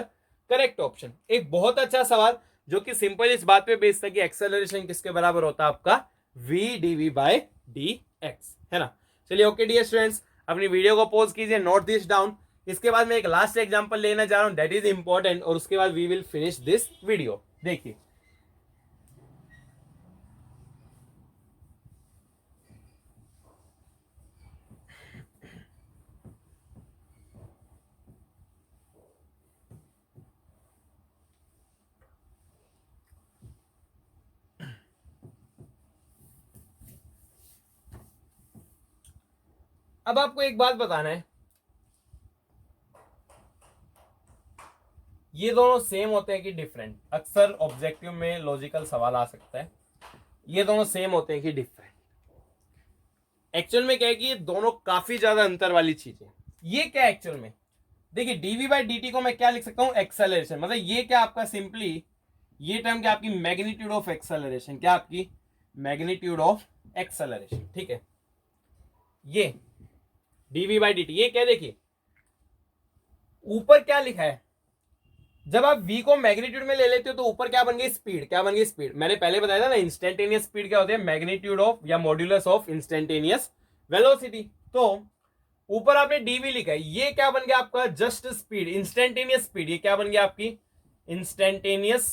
correct option. एक बहुत अच्छा सवाल जो कि सिंपल इस बात पे बेस्ड था कि एक्सेलरेशन किसके बराबर होता है आपका v dv बाई dx है ना। चलिए ओके डियर स्टूडेंट्स, अपनी वीडियो को पॉज कीजिए, नोट दिस डाउन, इसके बाद मैं एक लास्ट एग्जांपल लेना चाह रहा हूं दैट इज इंपॉर्टेंट, और उसके बाद we will finish this video. देखिए अब आपको एक बात बताना है, ये दोनों सेम होते हैं कि डिफरेंट, अक्सर ऑब्जेक्टिव में लॉजिकल सवाल आ सकता है, ये दोनों सेम होते हैं कि डिफरेंट। एक्चुअल में क्या है कि ये दोनों काफी ज्यादा अंतर वाली चीजें, ये क्या एक्चुअल में, देखिए dv बाई dt को मैं क्या लिख सकता हूं एक्सेलरेशन, मतलब ये क्या आपका सिंपली ये टर्म क्या आपकी मैग्नीट्यूड ऑफ एक्सेलरेशन, क्या आपकी मैग्नीट्यूड ऑफ एक्सेलरेशन। ठीक है, ये dv बाई dt ये क्या, देखिए ऊपर क्या लिखा है, जब आप v को मैग्नीट्यूड में ले लेते हो तो ऊपर क्या बन गई स्पीड, क्या बन गई स्पीड, मैंने पहले बताया था ना इंस्टेंटेनियस स्पीड क्या होती है मैग्नीट्यूड ऑफ या मॉड्यूलस ऑफ इंस्टेंटेनियस वेलोसिटी, तो ऊपर आपने dv लिखा है, ये क्या बन गया आपका जस्ट स्पीड, इंस्टेंटेनियस स्पीड, ये क्या बन गया आपकी इंस्टेंटेनियस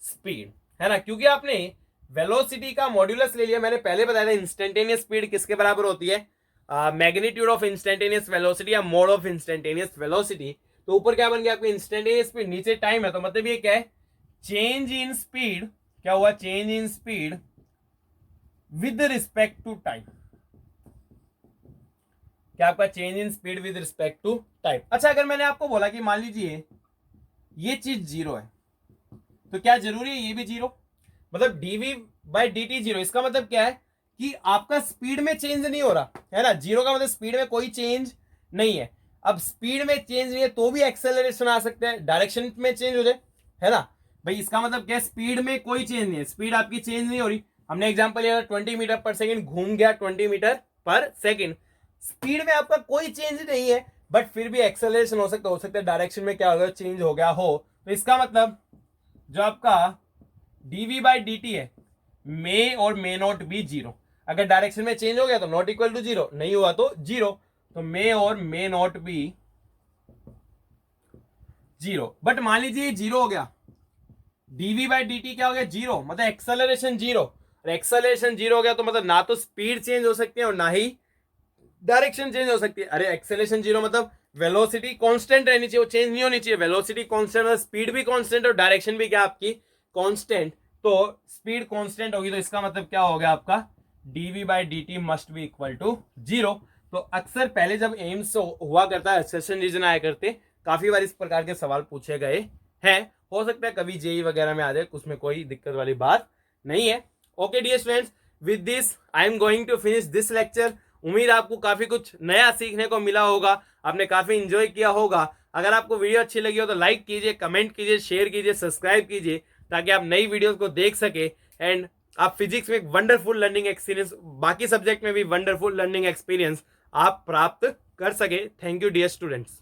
स्पीड है ना, क्योंकि आपने वेलोसिटी का मॉड्यूलस ले लिया, मैंने पहले बताया था इंस्टेंटेनियस स्पीड किसके बराबर होती है मैग्नीट्यूड ऑफ इंस्टेंटेनियस वेलोसिटी या मोड ऑफ इंस्टेंटेनियस वेलोसिटी, तो ऊपर क्या बन गया आपकी इंस्टेंटेनियस स्पीड, नीचे टाइम है, तो मतलब ये क्या है चेंज इन स्पीड, क्या हुआ change in speed with respect to time, क्या आपका change in speed with respect to time. अच्छा अगर मैंने आपको बोला कि मान लीजिए ये चीज जीरो है तो क्या जरूरी है ये भी जीरो, मतलब dv बाई dt जीरो, इसका मतलब क्या है कि आपका स्पीड में चेंज नहीं हो रहा है ना, जीरो का मतलब स्पीड में कोई चेंज नहीं है। अब स्पीड में चेंज नहीं है तो भी एक्सेलरेशन आ सकता है, डायरेक्शन में चेंज हो जाए, है ना भाई। इसका मतलब क्या है, स्पीड में कोई चेंज नहीं है, स्पीड आपकी चेंज नहीं हो रही। हमने एग्जांपल लिया 20 मीटर पर सेकंड, घूम गया 20 मीटर पर सेकंड, स्पीड में आपका कोई चेंज नहीं है, बट फिर भी एक्सेलरेशन हो सकता है डायरेक्शन में क्या हो गया, चेंज हो गया हो। तो इसका मतलब जो आपका dv बाई dt है, मे और मे नॉट बी जीरो। अगर डायरेक्शन में चेंज हो गया तो नॉट इक्वल टू जीरो, नहीं हुआ तो जीरो। तो मे और may not be zero. But मान लीजिए जीरो हो गया, dv बाई dt क्या हो गया, जीरो, मतलब एक्सेलरेशन जीरो। और एक्सेलरेशन जीरो हो गया तो मतलब ना तो स्पीड चेंज हो सकती है और ना ही डायरेक्शन चेंज हो सकती है। अरे एक्सेलरेशन जीरो मतलब वेलोसिटी कांस्टेंट रहनी चाहिए, वो चेंज नहीं होनी चाहिए। वेलोसिटी कांस्टेंट और स्पीड भी कांस्टेंट और डायरेक्शन भी क्या आपकी कांस्टेंट। तो स्पीड कांस्टेंट होगी तो इसका मतलब क्या हो गया आपका, dv by dt must be equal to zero. तो अक्सर पहले जब एम्स हुआ करता है, सेशन रीजन आया करते, काफी बार इस प्रकार के सवाल पूछे गए हैं। हो सकता है कभी जेई वगैरह में आ जाए, उसमें कोई दिक्कत वाली बात नहीं है। Okay dear students, with this I am going to finish this lecture. उम्मीद आपको काफी कुछ नया सीखने को मिला होगा, आपने काफी इंजॉय किया होगा। अगर आपको वीडियो अच्छी लगी हो तो लाइक कीजिए, कमेंट कीजिए, शेयर कीजिए, सब्सक्राइब कीजिए, ताकि आप नई वीडियोस को देख सके एंड आप फिजिक्स में एक वंडरफुल लर्निंग एक्सपीरियंस, बाकी सब्जेक्ट में भी वंडरफुल लर्निंग एक्सपीरियंस आप प्राप्त कर सके। Thank you dear students.